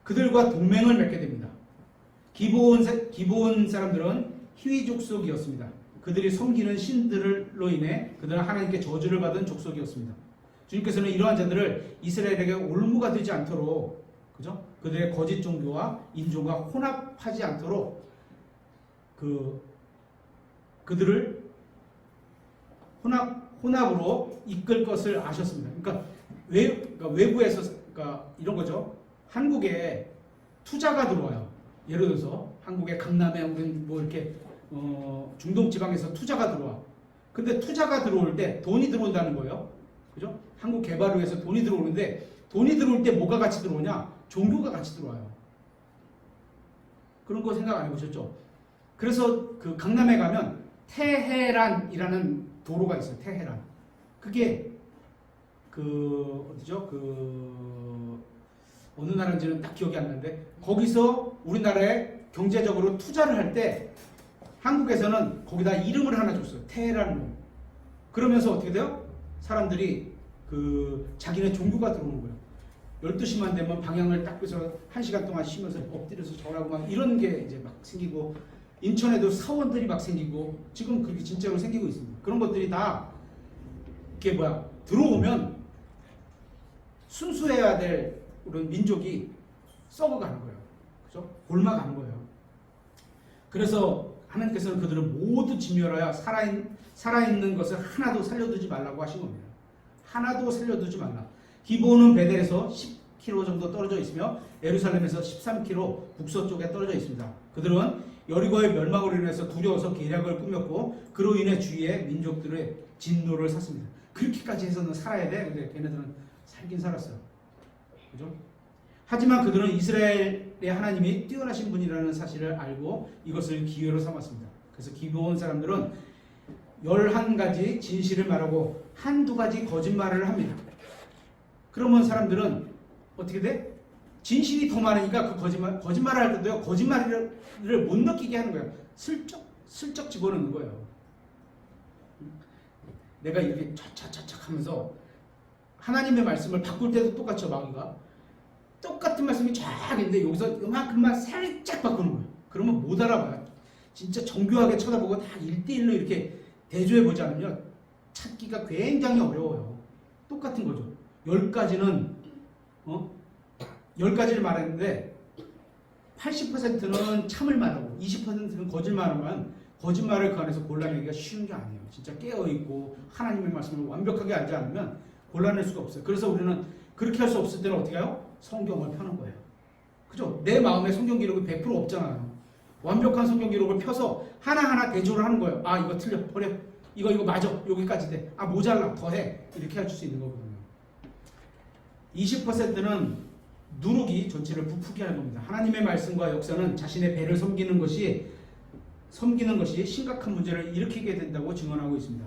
그들과 동맹을 맺게 됩니다. 기브온 사람들은 히위 족속이었습니다. 그들이 섬기는 신들로 인해 그들은 하나님께 저주를 받은 족속이었습니다. 주님께서는 이러한 자들을 이스라엘에게 올무가 되지 않도록 그죠? 그들의 거짓 종교와 인종과 혼합하지 않도록 그들을 혼합으로 이끌 것을 아셨습니다. 그러니까 외부에서 이런 거죠. 한국에 투자가 들어와요. 예를 들어서 한국의 강남에 뭐 이렇게 중동 지방에서 투자가 들어와. 근데 투자가 들어올 때 돈이 들어온다는 거예요. 그죠? 한국 개발을 위해서 돈이 들어오는데 돈이 들어올 때 뭐가 같이 들어오냐? 종교가 같이 들어와요. 그런 거 생각 안 해보셨죠? 그래서 그 강남에 가면 테헤란이라는 도로가 있어요. 테헤란. 그게 어디죠? 어느 나라인지는 딱 기억이 안 나는데 거기서 우리나라에 경제적으로 투자를 할 때 한국에서는 거기다 이름을 하나 줬어요. 테헤란으로. 그러면서 어떻게 돼요? 사람들이 자기네 종교가 들어오는 거예요. 12시만 되면 방향을 딱 빼서 1시간 동안 쉬면서 엎드려서 절하고 막 이런 게 이제 막 생기고 인천에도 사원들이 막 생기고 지금 그렇게 진짜로 생기고 있습니다. 그런 것들이 다 이게 들어오면 순수해야 될 우리 민족이 썩어가는 거예요. 그죠? 곪아가는 거예요. 그래서 하나님께서는 그들을 모두 진멸하여 살아있는 것을 하나도 살려두지 말라고 하신 겁니다. 하나도 살려두지 말라. 기브온은 베델에서 10km 정도 떨어져 있으며 예루살렘에서 13km 북서쪽에 떨어져 있습니다. 그들은 여리고의 멸망으로 인해서 두려워서 계략을 꾸몄고 그로 인해 주위의 민족들의 진노를 샀습니다. 그렇게까지 해서는 살아야 돼. 근데 걔네들은 살긴 살았어요. 그죠? 하지만 그들은 이스라엘의 하나님이 뛰어나신 분이라는 사실을 알고 이것을 기회로 삼았습니다. 그래서 기브온 사람들은 11가지 진실을 말하고 한두 가지 거짓말을 합니다. 그러면 사람들은 어떻게 돼? 진실이 더 많으니까 그 거짓말을 할 때도요, 거짓말을 못 느끼게 하는 거예요. 슬쩍 집어넣는 거예요. 내가 이렇게 차차차차 하면서 하나님의 말씀을 바꿀 때도 똑같죠, 마귀가. 똑같은 말씀이 쫙 있는데 여기서 이만큼만 살짝 바꾸는 거예요. 그러면 못 알아봐요. 진짜 정교하게 쳐다보고 다 1대1로 이렇게 대조해보지 않으면 찾기가 굉장히 어려워요. 똑같은 거죠. 10가지는 10가지를 말했는데 80%는 참을 말하고 20%는 거짓말하면 거짓말을 그 안에서 골라내기가 쉬운 게 아니에요. 진짜 깨어있고 하나님의 말씀을 완벽하게 알지 않으면 골라낼 수가 없어요. 그래서 우리는 그렇게 할 수 없을 때는 어떻게 해요? 성경을 펴는 거예요. 그죠? 내 마음에 성경 기록이 100% 없잖아요. 완벽한 성경 기록을 펴서 하나하나 대조를 하는 거예요. 아, 이거 틀려, 버려. 이거 맞아. 여기까지 돼. 아, 모자라. 더해. 이렇게 할 수 있는 거거든요. 20%는 누룩이 전체를 부풀게 하는 겁니다. 하나님의 말씀과 역사는 자신의 배를 섬기는 것이 심각한 문제를 일으키게 된다고 증언하고 있습니다.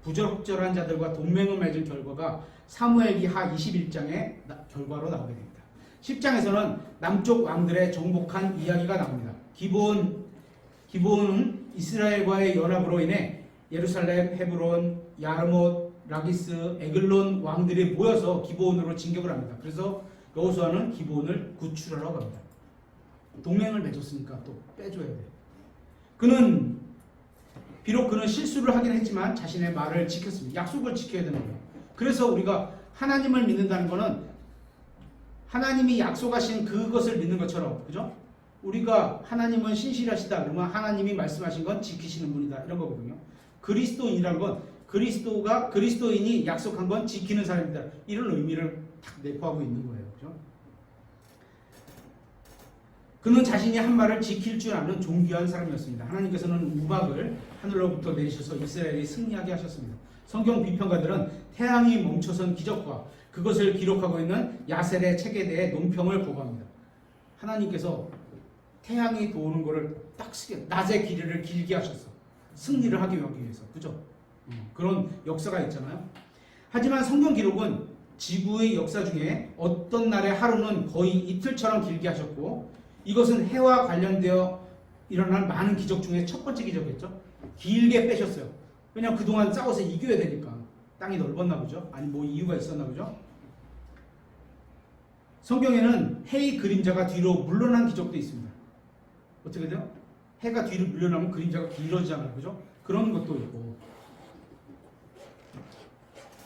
부적절한 자들과 동맹을 맺은 결과가 사무엘기 하 21장의 결과로 나오게 됩니다. 10장에서는 남쪽 왕들의 정복한 이야기가 나옵니다. 기브온은 이스라엘과의 연합으로 인해 예루살렘, 헤브론, 야르못, 라기스, 에글론 왕들이 모여서 기브온으로 진격을 합니다. 그래서 여호수아는 기브온을 구출하러 갑니다. 동맹을 맺었으니까 또 빼줘야 돼요. 비록 그는 실수를 하긴 했지만 자신의 말을 지켰습니다. 약속을 지켜야 되는 거예요. 그래서 우리가 하나님을 믿는다는 것은 하나님이 약속하신 그것을 믿는 것처럼, 그죠? 우리가 하나님은 신실하시다 그러면 하나님이 말씀하신 건 지키시는 분이다 이런 거거든요. 그리스도인이란 건 그리스도인이 약속한 건 지키는 사람이다 이런 의미를 딱 내포하고 있는 거예요. 그죠? 그는 자신이 한 말을 지킬 줄 아는 존귀한 사람이었습니다. 하나님께서는 우박을 하늘로부터 내리셔서 이스라엘이 승리하게 하셨습니다. 성경 비평가들은 태양이 멈춰선 기적과 그것을 기록하고 있는 야셀의 책에 대해 논평을 보고합니다. 하나님께서 태양이 도는 것을 딱 쓰게 낮의 길이를 길게 하셨어. 승리를 하기 위해서. 그죠? 그런 역사가 있잖아요. 하지만 성경 기록은 지구의 역사 중에 어떤 날의 하루는 거의 이틀처럼 길게 하셨고 이것은 해와 관련되어 일어난 많은 기적 중에 첫 번째 기적이었죠. 길게 빼셨어요. 왜냐하면 그동안 싸워서 이겨야 되니까. 땅이 넓었나 보죠. 아니 뭐 이유가 있었나 보죠. 성경에는 해의 그림자가 뒤로 물러난 기적도 있습니다. 어떻게 돼요? 해가 뒤로 물러나면 그림자가 길어지잖아요. 그죠? 그런 것도 있고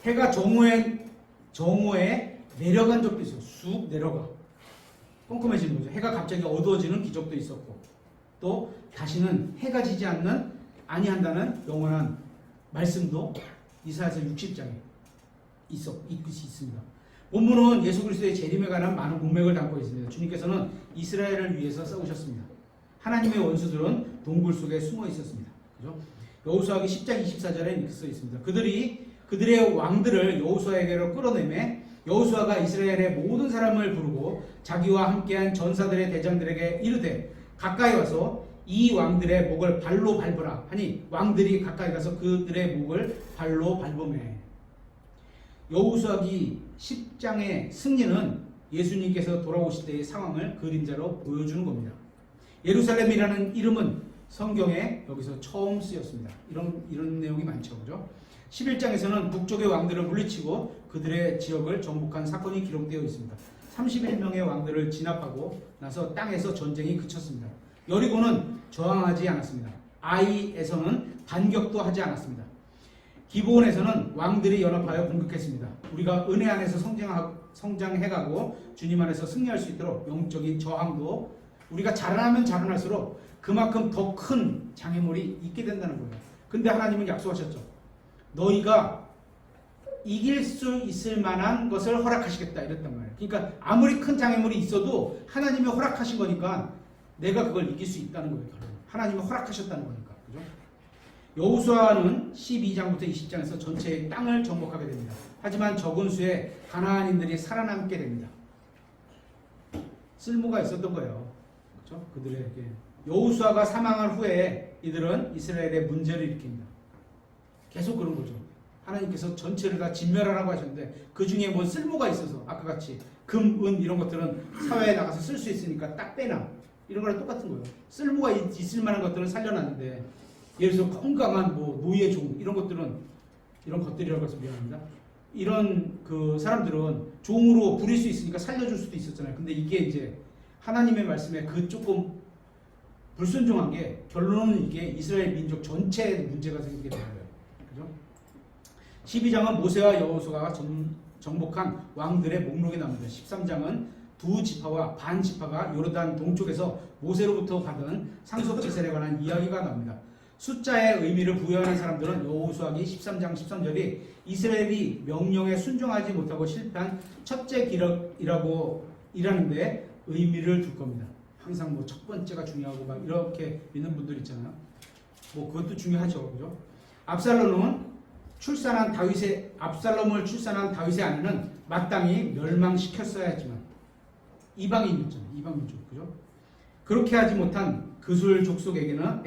해가 정오에 내려간 적도 있어요. 쑥 내려가. 꼼꼼해지는 거죠. 해가 갑자기 어두워지는 기적도 있었고 또 다시는 해가 지지 아니한다는 영원한 말씀도 이사야서 60장에 있습니다. 본문은 예수 그리스도의 재림에 관한 많은 문맥을 담고 있습니다. 주님께서는 이스라엘을 위해서 싸우셨습니다. 하나님의 원수들은 동굴 속에 숨어 있었습니다. 그죠? 여호수아기 10장 24절에 이렇게 써 있습니다. 그들의 왕들을 여호수아에게로 끌어내매 여호수아가 이스라엘의 모든 사람을 부르고 자기와 함께한 전사들의 대장들에게 이르되 가까이 와서 이 왕들의 목을 발로 밟으라 하니 왕들이 가까이 가서 그들의 목을 발로 밟으매. 여호수아기 10장의 승리는 예수님께서 돌아오실 때의 상황을 그림자로 보여주는 겁니다. 예루살렘이라는 이름은 성경에 여기서 처음 쓰였습니다. 이런 내용이 많죠. 그죠? 11장에서는 북쪽의 왕들을 물리치고 그들의 지역을 정복한 사건이 기록되어 있습니다. 31명의 왕들을 진압하고 나서 땅에서 전쟁이 그쳤습니다. 여리고는 저항하지 않았습니다. 아이에서는 반격도 하지 않았습니다. 기브온에서는 왕들이 연합하여 공격했습니다. 우리가 은혜 안에서 성장해가고 주님 안에서 승리할 수 있도록 영적인 저항도 우리가 자라나면 자라날수록 그만큼 더 큰 장애물이 있게 된다는 거예요. 근데 하나님은 약속하셨죠. 너희가 이길 수 있을 만한 것을 허락하시겠다 이랬단 말이에요. 그러니까 아무리 큰 장애물이 있어도 하나님이 허락하신 거니까 내가 그걸 이길 수 있다는 거예요. 하나님이 허락하셨다는 거니까. 그죠? 여호수아는 12장부터 20장에서 전체의 땅을 정복하게 됩니다. 하지만 적은 수의 가나안인들이 살아남게 됩니다. 쓸모가 있었던 거예요. 그렇죠? 그들에게 여호수아가 사망한 후에 이들은 이스라엘의 문제를 일으킵니다. 계속 그런 거죠. 하나님께서 전체를 다 진멸하라고 하셨는데 그 중에 뭐 쓸모가 있어서 아까 같이 금, 은 이런 것들은 사회에 나가서 쓸 수 있으니까 딱 빼놔. 이런 거랑 똑같은 거예요. 쓸모가 있을 만한 것들은 살려놨는데 예를 들어서 건강한 뭐 노예 종 이런 것들은 이런 것들이라고 해서 미안합니다. 이런 그 사람들은 종으로 부릴 수 있으니까 살려줄 수도 있었잖아요. 근데 이게 이제 하나님의 말씀에 그 조금 불순종한 게 결론은 이게 이스라엘 민족 전체에 문제가 생기게 되는 거예요. 그죠? 12장은 모세와 여호수아가 정복한 왕들의 목록이 나옵니다. 13장은 두 지파와 반 지파가 요르단 동쪽에서 모세로부터 받은 상속제사에 관한 이야기가 나옵니다. 숫자의 의미를 부여하는 사람들은 여호수아기 13장 13절이 이스라엘이 명령에 순종하지 못하고 실패한 첫째 기록이라고 일하는데 의미를 둘 겁니다. 항상 뭐 첫 번째가 중요하고 막 이렇게 믿는 분들 있잖아요. 뭐 그것도 중요하죠, 그죠? 압살롬을 출산한 다윗의 아내는 마땅히 멸망시켰어야 했지만 이방인이었잖아요. 이방민족, 그죠? 그렇게 하지 못한 그술 족속에게서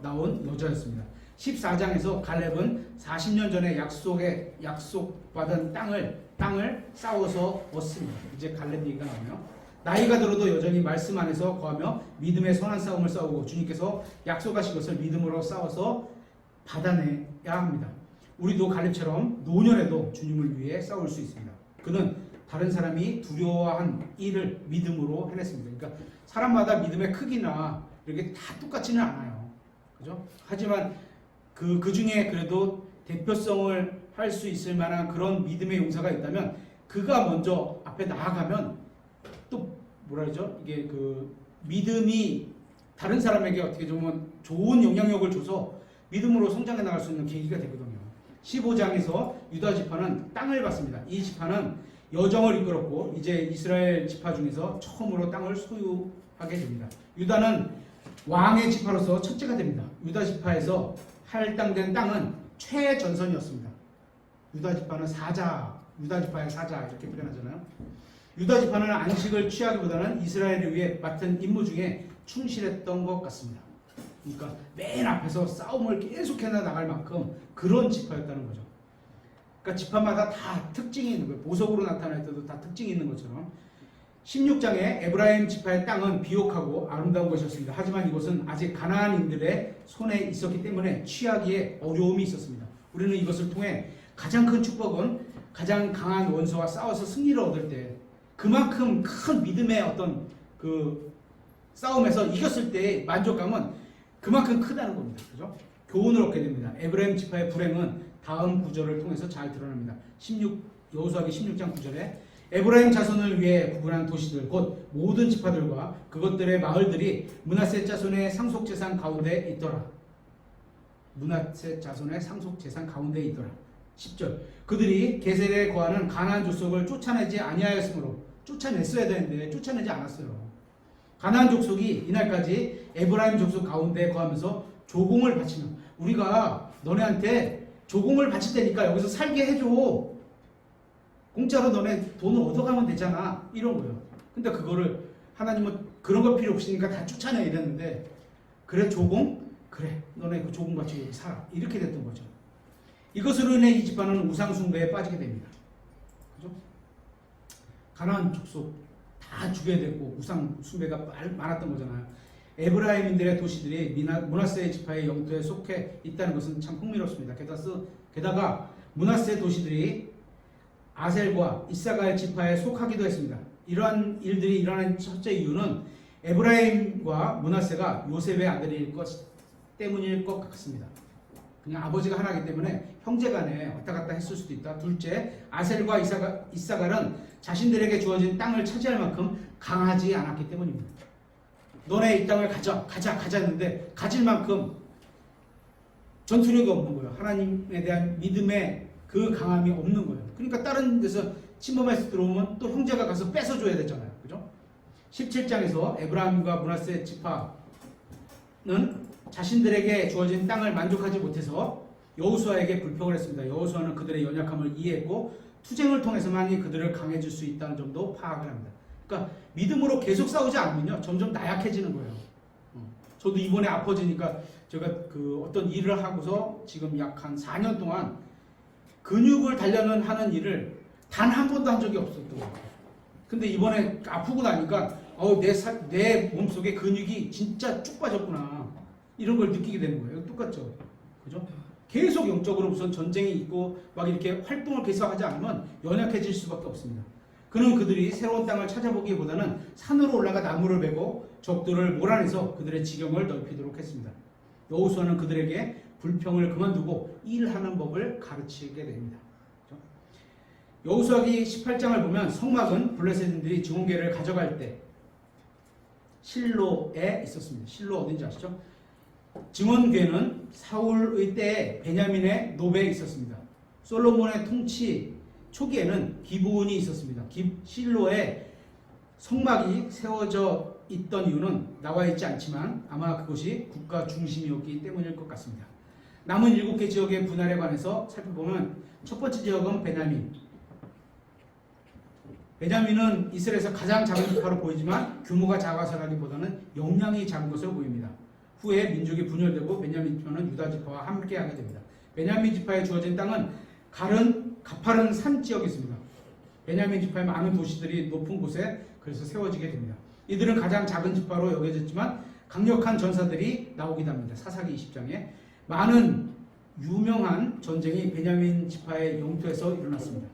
나온 여자였습니다. 14장에서 갈렙은 40년 전에 약속받은 땅을 싸워서 얻습니다. 이제 갈렙 얘기가 나오네요. 나이가 들어도 여전히 말씀 안에서 거하며 믿음의 선한 싸움을 싸우고 주님께서 약속하신 것을 믿음으로 싸워서 받아내야 합니다. 우리도 갈렙처럼 노년에도 주님을 위해 싸울 수 있습니다. 그는 다른 사람이 두려워한 일을 믿음으로 해냈습니다. 그러니까 사람마다 믿음의 크기나 이렇게 다 똑같지는 않아요. 그죠? 하지만 그 중에 그래도 대표성을 할 수 있을 만한 그런 믿음의 용사가 있다면 그가 먼저 앞에 나아가면 또 뭐라 그러죠? 이게 그 믿음이 다른 사람에게 어떻게 보면 좋은 영향력을 줘서 믿음으로 성장해 나갈 수 있는 계기가 되거든요. 15장에서 유다 지파는 땅을 받습니다. 이 지파는 여정을 이끌었고 이제 이스라엘 지파 중에서 처음으로 땅을 소유하게 됩니다. 유다는 왕의 지파로서 첫째가 됩니다. 유다 지파에서 할당된 땅은 최전선이었습니다. 유다 지파의 사자 이렇게 표현하잖아요. 유다 지파는 안식을 취하기보다는 이스라엘을 위해 맡은 임무 중에 충실했던 것 같습니다. 그러니까 맨 앞에서 싸움을 계속해 나갈 만큼 그런 지파였다는 거죠. 그러니까 지파마다 다 특징이 있는 거예요. 보석으로 나타날 때도 다 특징이 있는 것처럼 16장에 에브라임 지파의 땅은 비옥하고 아름다운 것이었습니다. 하지만 이것은 아직 가나안인들의 손에 있었기 때문에 취하기에 어려움이 있었습니다. 우리는 이것을 통해 가장 큰 축복은 가장 강한 원수와 싸워서 승리를 얻을 때 그만큼 큰 믿음의 어떤 그 싸움에서 이겼을 때의 만족감은 그만큼 크다는 겁니다. 그죠? 교훈을 얻게 됩니다. 에브라임 지파의 불행은 다음 구절을 통해서 잘 드러납니다. 여호수아기 16장 9절에 에브라임 자손을 위해 구분한 도시들 곧 모든 지파들과 그것들의 마을들이 므낫세 자손의 상속재산 가운데 있더라. 므낫세 자손의 상속재산 가운데 있더라. 10절 그들이 게셀에 거하는 가나안 족속을 쫓아내지 아니하였으므로 쫓아냈어야 되는데 쫓아내지 않았어요. 가나안 족속이 이날까지 에브라임 족속 가운데 거하면서 조공을 바치며 우리가 너네한테 조공을 바칠 테니까 여기서 살게 해줘. 공짜로 너네 돈을 얻어가면 되잖아. 이런 거예요. 근데 그거를 하나님은 그런 거 필요 없으니까 다 쫓아내 이랬는데 그래 조공? 그래 너네 그 조공 바치고 여기 살아. 이렇게 됐던 거죠. 이것으로 인해 이 지파는 우상 숭배에 빠지게 됩니다. 그죠? 가나안 족속 다 죽여야 됐고 우상 숭배가 많았던 거잖아요. 에브라임인들의 도시들이 므낫세 지파의 영토에 속해 있다는 것은 참 흥미롭습니다. 게다가 므낫세 도시들이 아셀과 이사갈 지파에 속하기도 했습니다. 이러한 일들이 일어난 첫째 이유는 에브라임과 므낫세가 요셉의 아들일 것 때문일 것 같습니다. 그냥 아버지가 하나이기 때문에 형제간에 왔다 갔다 했을 수도 있다. 둘째, 아셀과 이사갈은 자신들에게 주어진 땅을 차지할 만큼 강하지 않았기 때문입니다. 너네 이 땅을 가자 했는데 가질 만큼 전투력이 없는 거예요. 하나님에 대한 믿음의 그 강함이 없는 거예요. 그러니까 다른 데서 침범해서 들어오면 또 형제가 가서 뺏어줘야 되잖아요. 그죠? 17장에서 에브라임과 므낫세 지파는 자신들에게 주어진 땅을 만족하지 못해서 여호수아에게 불평을 했습니다. 여호수아는 그들의 연약함을 이해했고 투쟁을 통해서만이 그들을 강해질 수 있다는 점도 파악을 합니다. 그러니까 믿음으로 계속 싸우지 않으면요 점점 나약해지는 거예요. 저도 이번에 아파지니까 제가 그 어떤 일을 하고서 지금 약 한 4년 동안 근육을 단련하는 일을 단 한 번도 한 적이 없었던 거예요. 근데 이번에 아프고 나니까 내 몸속에 근육이 진짜 쭉 빠졌구나. 이런 걸 느끼게 되는 거예요. 똑같죠? 그죠? 계속 영적으로 우선 전쟁이 있고 막 이렇게 활동을 계속하지 않으면 연약해질 수밖에 없습니다. 그는 그들이 새로운 땅을 찾아보기보다는 산으로 올라가 나무를 베고 적들을 몰아내서 그들의 지경을 넓히도록 했습니다. 여호수아는 그들에게 불평을 그만두고 일하는 법을 가르치게 됩니다. 그렇죠? 여호수아기 18장을 보면 성막은 블레셋인들이 증언궤를 가져갈 때 실로에 있었습니다. 실로 어딘지 아시죠? 증언궤는 사울의 때에 베냐민의 노베에 있었습니다. 솔로몬의 통치 초기에는 기브온이 있었습니다. 실로에 성막이 세워져 있던 이유는 나와 있지 않지만 아마 그것이 국가 중심이었기 때문일 것 같습니다. 남은 7개 지역의 분할에 관해서 살펴보면 첫 번째 지역은 베냐민. 베냐민은 이스라엘에서 가장 작은 지파로 보이지만 규모가 작아서라기보다는 역량이 작은 것으로 보입니다. 후에 민족이 분열되고 베냐민 지파는 유다 지파와 함께하게 됩니다. 베냐민 지파에 주어진 땅은 가파른 산 지역이 있습니다. 베냐민 지파의 많은 도시들이 높은 곳에 그래서 세워지게 됩니다. 이들은 가장 작은 지파로 여겨졌지만 강력한 전사들이 나오기도 합니다. 사사기 20장에 많은 유명한 전쟁이 베냐민 지파의 영토에서 일어났습니다.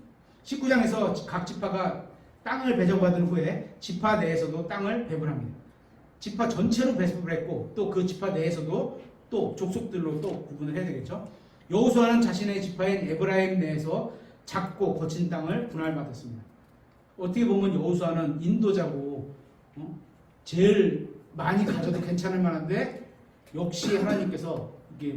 19장에서 각 지파가 땅을 배정받은 후에 지파 내에서도 땅을 배분합니다. 지파 전체로 배분을 했고 또 그 지파 내에서도 또 족속들로 또 구분을 해야 되겠죠. 여호수아는 자신의 지파인 에브라임 내에서 작고 거친 땅을 분할받았습니다. 어떻게 보면 여호수아는 인도자고 제일 많이 가져도 괜찮을 만한데 역시 하나님께서 이게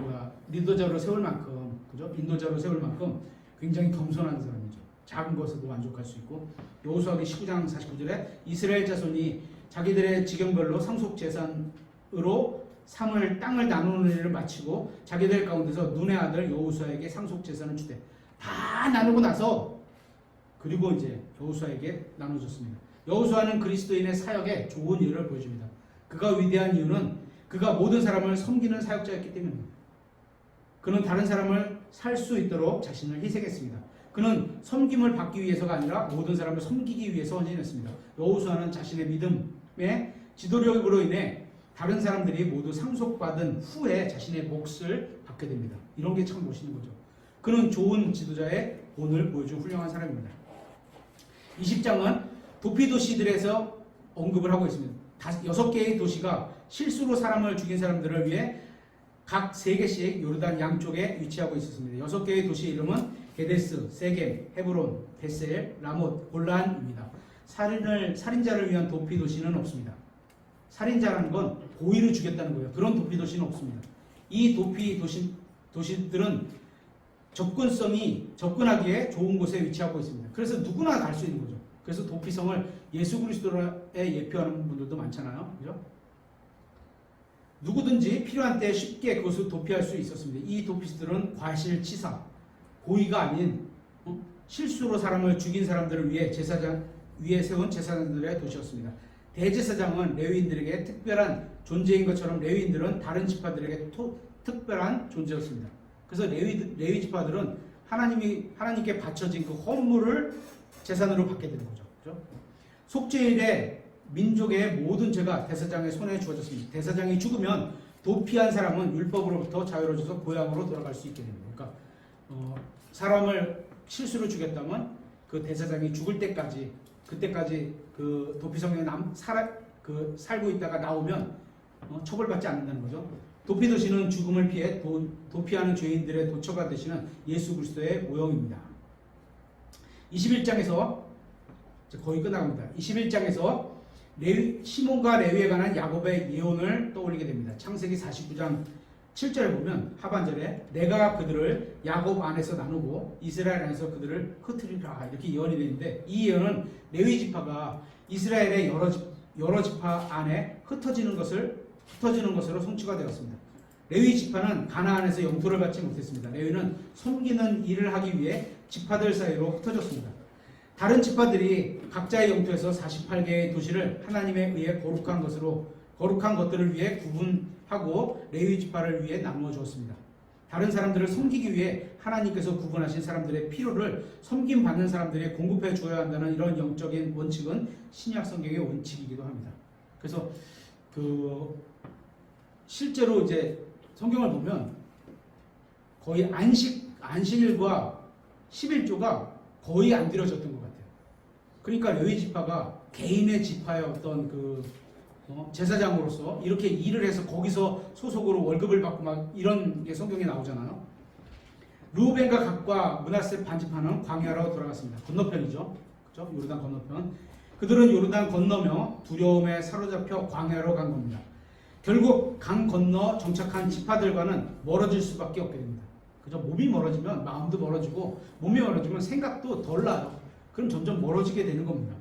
리더자로 세울 만큼, 그죠? 인도자로 세울 만큼 굉장히 겸손한 사람이죠. 작은 것에도 만족할 수 있고. 여호수아기 19장 49절에 이스라엘 자손이 자기들의 지경별로 상속 재산으로 땅을 나누는 일을 마치고 자기들 가운데서 눈의 아들 여호수아에게 상속 재산을 주되 다 나누고 나서 그리고 이제 여호수아에게 나눠줬습니다. 여호수아는 그리스도인의 사역에 좋은 예를 보여줍니다. 그가 위대한 이유는 그가 모든 사람을 섬기는 사역자였기 때문입니다. 그는 다른 사람을 살 수 있도록 자신을 희생했습니다. 그는 섬김을 받기 위해서가 아니라 모든 사람을 섬기기 위해서 헌신했습니다. 여호수아는 자신의 믿음의 지도력으로 인해 다른 사람들이 모두 상속받은 후에 자신의 몫을 받게 됩니다. 이런 게 참 멋있는 거죠. 그는 좋은 지도자의 본을 보여준 훌륭한 사람입니다. 20장은 도피도시들에서 언급을 하고 있습니다. 6개의 도시가 실수로 사람을 죽인 사람들을 위해 각 3개씩 요르단 양쪽에 위치하고 있었습니다. 6개의 도시의 이름은 게데스, 세겜, 헤브론, 베셀, 라못, 골란입니다. 살인자를 위한 도피도시는 없습니다. 살인자라는 건 고의로 죽였다는 거예요. 그런 도피도시는 없습니다. 이 도시들은 접근하기에 좋은 곳에 위치하고 있습니다. 그래서 누구나 갈 수 있는 거죠. 그래서 도피성을 예수 그리스도에 예표하는 분들도 많잖아요. 그죠? 누구든지 필요한 때 쉽게 그것을 도피할 수 있었습니다. 이 도피들은 과실치사, 고의가 아닌 실수로 사람을 죽인 사람들을 위해 위에 세운 제사장들의 도시였습니다. 대제사장은 레위인들에게 특별한 존재인 것처럼 레위인들은 다른 지파들에게 특별한 존재였습니다. 그래서 레위 지파들은 하나님께 바쳐진 그 헌물을 제산으로 받게 되는 거죠. 그렇죠? 속죄일에 민족의 모든 죄가 대사장의 손에 주어졌습니다. 대사장이 죽으면 도피한 사람은 율법으로부터 자유로워져서 고향으로 돌아갈 수 있게 됩니다. 그러니까 사람을 실수로 죽였다면 그 대사장이 죽을 때까지 그때까지 그 도피성에 살고 있다가 나오면 처벌받지 않는다는 거죠. 도피도시는 죽음을 피해 도피하는 죄인들의 도처가 되시는 예수 그리스도의 모형입니다. 21장에서 거의 끝나갑니다. 21장에서 시몬과 레위에 관한 야곱의 예언을 떠올리게 됩니다. 창세기 49장 7절에 보면 하반절에 내가 그들을 야곱 안에서 나누고 이스라엘 안에서 그들을 흩으리라 이렇게 예언이 되는데 이 예언은 레위 지파가 이스라엘의 여러 지파 안에 흩어지는 것으로 성취가 되었습니다. 레위 지파는 가나안에서 영토를 받지 못했습니다. 레위는 섬기는 일을 하기 위해 지파들 사이로 흩어졌습니다. 다른 지파들이 각자의 영토에서 48개의 도시를 하나님에 의해 거룩한 것들을 위해 구분하고 레위 지파를 위해 나누어 주었습니다. 다른 사람들을 섬기기 위해 하나님께서 구분하신 사람들의 필요를 섬김받는 사람들이 공급해 줘야 한다는 이런 영적인 원칙은 신약 성경의 원칙이기도 합니다. 그래서 실제로 이제 성경을 보면 거의 안식일과 11조가 거의 안 드려졌던 것 같아요. 그러니까 레위 지파가 개인의 지파의 어떤 제사장으로서 이렇게 일을 해서 거기서 소속으로 월급을 받고 막 이런 게 성경에 나오잖아요. 루벤과 갓과 므낫세 반지파는 광야로 돌아갔습니다. 건너편이죠. 그죠? 요르단 건너편. 그들은 요르단 건너며 두려움에 사로잡혀 광야로 간 겁니다. 결국 강 건너 정착한 지파들과는 멀어질 수밖에 없게 됩니다. 그죠? 몸이 멀어지면 마음도 멀어지고 몸이 멀어지면 생각도 덜 나요. 그럼 점점 멀어지게 되는 겁니다.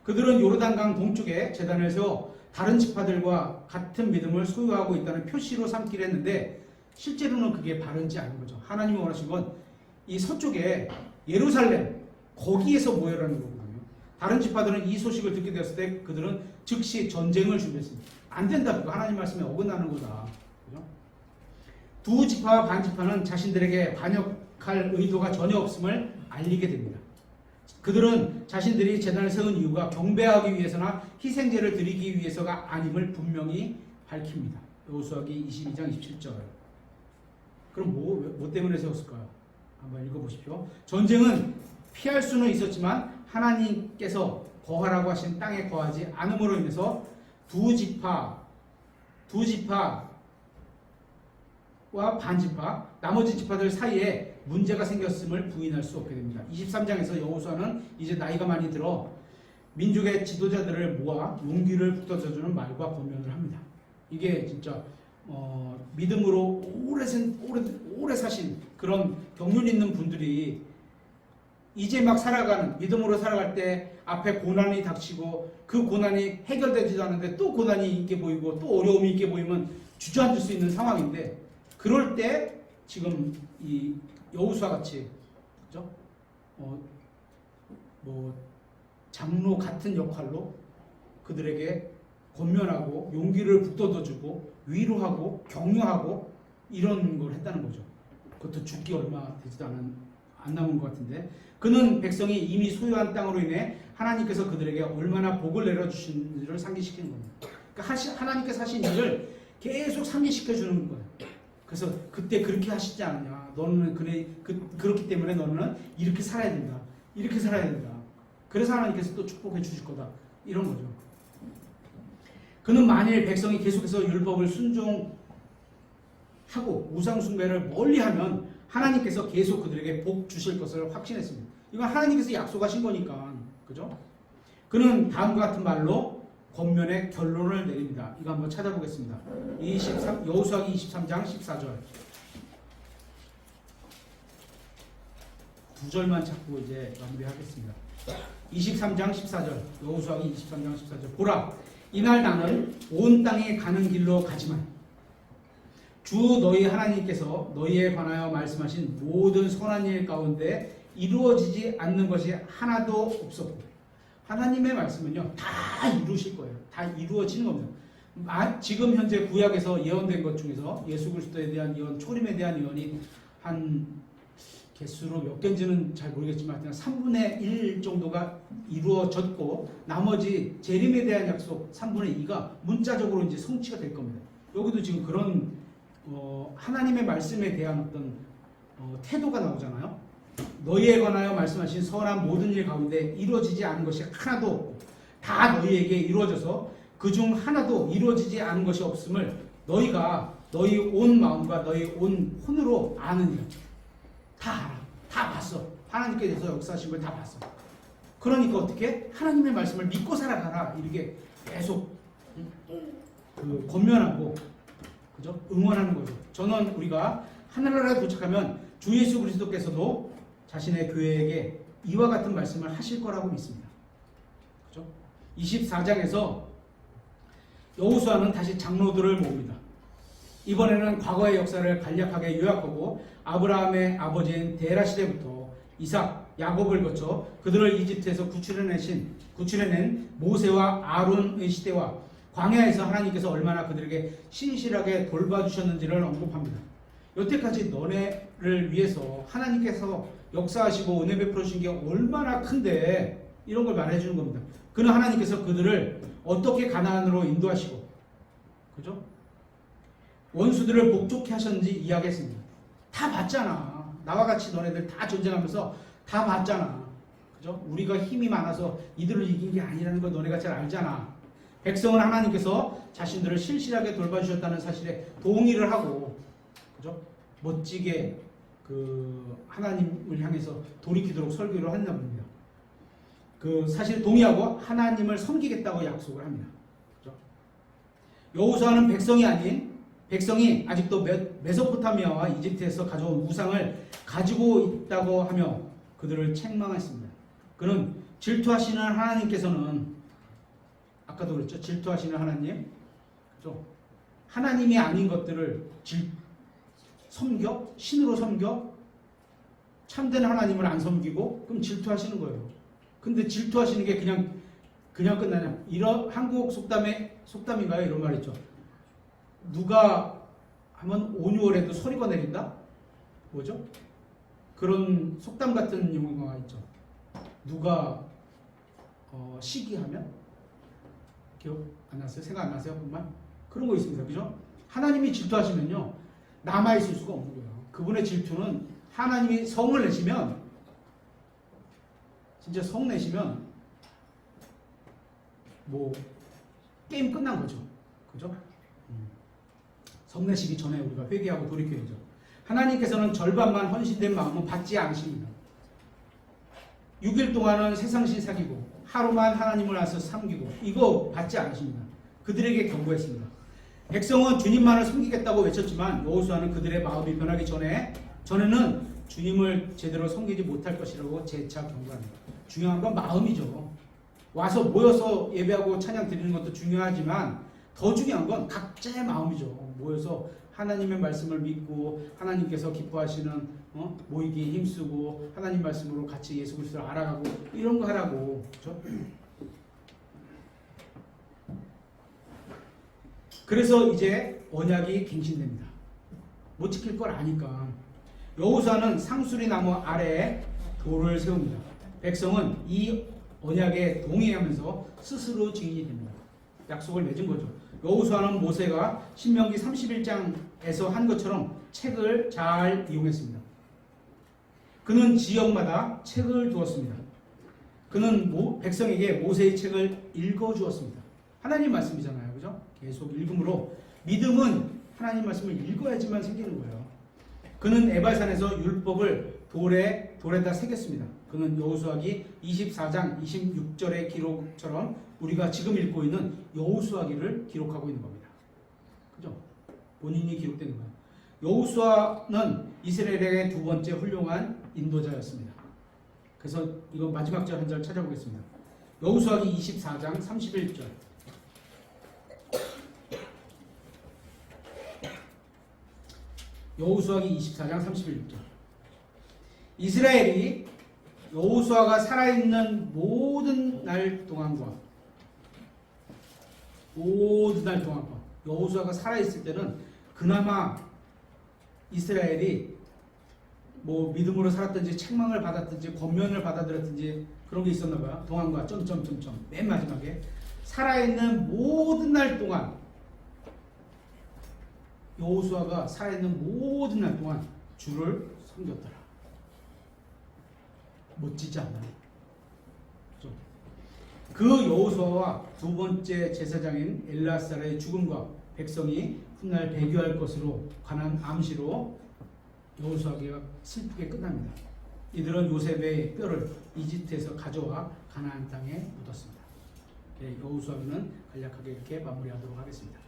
그들은 요르단강 동쪽에 제단을 세워 다른 지파들과 같은 믿음을 소유하고 있다는 표시로 삼기로 했는데 실제로는 그게 바른지 아닌 거죠. 하나님이 원하신 건 이 서쪽에 예루살렘 거기에서 모여라는 거거든요. 다른 지파들은 이 소식을 듣게 되었을 때 그들은 즉시 전쟁을 준비했습니다. 안 된다. 그거 하나님 말씀에 어긋나는 거다. 그죠? 두 지파와 반 지파는 자신들에게 반역할 의도가 전혀 없음을 알리게 됩니다. 그들은 자신들이 제단을 세운 이유가 경배하기 위해서나 희생제를 드리기 위해서가 아님을 분명히 밝힙니다. 여호수아기 22장 27절. 그럼 뭐 때문에 세웠을까요? 한번 읽어보십시오. 전쟁은 피할 수는 있었지만 하나님께서 거하라고 하신 땅에 거하지 않음으로 인해서 두 지파와 반지파, 나머지 지파들 사이에 문제가 생겼음을 부인할 수 없게 됩니다. 23장에서 여호수아는 이제 나이가 많이 들어 민족의 지도자들을 모아 용기를 북돋아주는 말과 권면을 합니다. 이게 진짜 믿음으로 오래 사신 그런 경륜 있는 분들이 이제 막 살아가는, 믿음으로 살아갈 때 앞에 고난이 닥치고 그 고난이 해결되지도 않는데 또 고난이 있게 보이고 또 어려움이 있게 보이면 주저앉을 수 있는 상황인데, 그럴 때 지금 이 여호수아 같이, 그죠? 장로 같은 역할로 그들에게 권면하고 용기를 북돋아주고 위로하고 격려하고 이런 걸 했다는 거죠. 그것도 죽기 얼마 되지도 안 남은 것 같은데, 그는 백성이 이미 소유한 땅으로 인해 하나님께서 그들에게 얼마나 복을 내려주신지를 상기시키는 겁니다. 그러니까 하나님께서 하신 일을 계속 상기시켜 주는 거예요. 그래서 그때 그렇게 하시지 않느냐, 너는 그렇기 때문에 너는 이렇게 살아야 된다, 이렇게 살아야 된다, 그래서 하나님께서 또 축복해 주실 거다, 이런 거죠. 그는 만일 백성이 계속해서 율법을 순종하고 우상 숭배를 멀리하면 하나님께서 계속 그들에게 복 주실 것을 확신했습니다. 이건 하나님께서 약속하신 거니까, 그죠? 그는 다음과 같은 말로 권면의 결론을 내립니다. 이거 한번 찾아보겠습니다. 여호수아기 23장 14절. 두 절만 찾고 이제 마무리하겠습니다. 23장 14절. 여호수아기 23장 14절. 보라, 이날 나는 온 땅에 가는 길로 가지만 주 너희 하나님께서 너희에 관하여 말씀하신 모든 선한 일 가운데 이루어지지 않는 것이 하나도 없었고, 하나님의 말씀은요 다 이루실 거예요. 다 이루어지는 겁니다. 지금 현재 구약에서 예언된 것 중에서 예수 그리스도에 대한 예언, 초림에 대한 예언이 한 개수로 몇 개인지는 잘 모르겠지만 그냥 3분의 1 정도가 이루어졌고, 나머지 재림에 대한 약속 3분의 2가 문자적으로 이제 성취가 될 겁니다. 여기도 지금 그런 하나님의 말씀에 대한 어떤 태도가 나오잖아요. 너희에 관하여 말씀하신 선한 모든 일 가운데 이루어지지 않은 것이 하나도 없고 다 너희에게 이루어져서 그중 하나도 이루어지지 않은 것이 없음을 너희가 너희 온 마음과 너희 온 혼으로 아느니라. 다 알아. 다 봤어. 하나님께서 역사하신 걸 다 봤어. 그러니까 어떻게? 하나님의 말씀을 믿고 살아가라. 이렇게 계속 권면하고, 그죠? 응원하는 거죠. 저는 우리가 하늘나라에 도착하면 주 예수 그리스도께서도 자신의 교회에게 이와 같은 말씀을 하실 거라고 믿습니다. 그죠? 24장에서 여호수아는 다시 장로들을 모읍니다. 이번에는 과거의 역사를 간략하게 요약하고 아브라함의 아버지인 데라 시대부터 이삭, 야곱을 거쳐 그들을 이집트에서 구출해낸 모세와 아론의 시대와 광야에서 하나님께서 얼마나 그들에게 신실하게 돌봐주셨는지를 언급합니다. 여태까지 너네를 위해서 하나님께서 역사하시고 은혜 베풀어 주신 게 얼마나 큰데 이런 걸 말해주는 겁니다. 그는 하나님께서 그들을 어떻게 가나안으로 인도하시고, 그죠? 원수들을 복종케 하셨는지 이야기했습니다. 다 봤잖아. 나와 같이 너네들 다 전쟁하면서 다 봤잖아. 그죠? 우리가 힘이 많아서 이들을 이긴 게 아니라는 걸 너네가 잘 알잖아. 백성은 하나님께서 자신들을 실실하게 돌봐주셨다는 사실에 동의를 하고, 그죠? 멋지게 그 하나님을 향해서 돌이키도록 설교를 했나 봅니다. 그 사실 동의하고 하나님을 섬기겠다고 약속을 합니다. 그죠? 여호수아는 백성이 아직도 메소포타미아와 이집트에서 가져온 우상을 가지고 있다고 하며 그들을 책망했습니다. 그는 질투하시는 하나님께서는, 아까도 그랬죠, 질투하시는 하나님, 그죠? 하나님이 아닌 것들을 섬겨? 신으로 섬겨? 참된 하나님을 안 섬기고 그럼 질투하시는 거예요. 근데 질투하시는 게 그냥 끝나냐? 이런 한국 속담인가요? 이런 말 있죠. 누가 하면 5, 6월에도 서리가 내린다? 뭐죠? 그런 속담 같은 용어가 있죠. 누가 시기하면? 기억 안 나세요? 생각 안 나세요? 정말? 그런 거 있습니다. 그죠? 하나님이 질투하시면요, 남아있을 수가 없는 거예요. 그분의 질투는 하나님이 성을 내시면, 진짜 성 내시면 뭐 게임 끝난 거죠. 그죠? 성 내시기 전에 우리가 회개하고 돌이켜야죠. 하나님께서는 절반만 헌신된 마음은 받지 않으십니다. 6일 동안은 세상신 사귀고 하루만 하나님을 알아서 섬기고 이거 받지 않으십니다. 그들에게 경고했습니다. 백성은 주님만을 섬기겠다고 외쳤지만 여호수아는 그들의 마음이 변하기 전에는 주님을 제대로 섬기지 못할 것이라고 재차 경고합니다. 중요한 건 마음이죠. 와서 모여서 예배하고 찬양 드리는 것도 중요하지만 더 중요한 건 각자의 마음이죠. 모여서 하나님의 말씀을 믿고 하나님께서 기뻐하시는 모이기에 힘쓰고 하나님 말씀으로 같이 예수 그리스도를 알아가고 이런 거 하라고. 그렇죠? 그래서 이제 언약이 갱신됩니다. 못 지킬 걸 아니까. 여호수아는 상수리 나무 아래에 돌을 세웁니다. 백성은 이 언약에 동의하면서 스스로 증인이 됩니다. 약속을 맺은 거죠. 여호수아는 모세가 신명기 31장에서 한 것처럼 책을 잘 이용했습니다. 그는 지역마다 책을 두었습니다. 그는 백성에게 모세의 책을 읽어주었습니다. 하나님 말씀이잖아요. 그죠? 계속 읽음으로 믿음은 하나님 말씀을 읽어야지만 생기는 거예요. 그는 에발산에서 율법을 돌에다 새겼습니다. 그는 여호수아기 24장 26절의 기록처럼 우리가 지금 읽고 있는 여호수아기를 기록하고 있는 겁니다. 그죠? 본인이 기록되는 거예요. 여호수아는 이스라엘의 두 번째 훌륭한 인도자였습니다. 그래서 이거 마지막 절 한 절 찾아보겠습니다. 여호수아기 24장 31절. 여호수아기 24장 31절. 이스라엘이 여호수아가 살아있는 모든 날 동안과 여호수아가 살아있을 때는 그나마 이스라엘이 뭐 믿음으로 살았든지 책망을 받았든지 권면을 받아들였든지 그런 게 있었나 봐요. 동안과 점점점점 맨 마지막에 살아있는 모든 날 동안 여호수아가 살아있는 모든 날 동안 주를 섬겼더라. 멋지지 않나요? 그렇죠? 그 여호수아와 두 번째 제사장인 엘라사라의 죽음과 백성이 훗날 배교할 것으로 관한 암시로 여호수아기가 슬프게 끝납니다. 이들은 요셉의 뼈를 이집트에서 가져와 가나안 땅에 묻었습니다. 여호수아기는 간략하게 이렇게 마무리하도록 하겠습니다.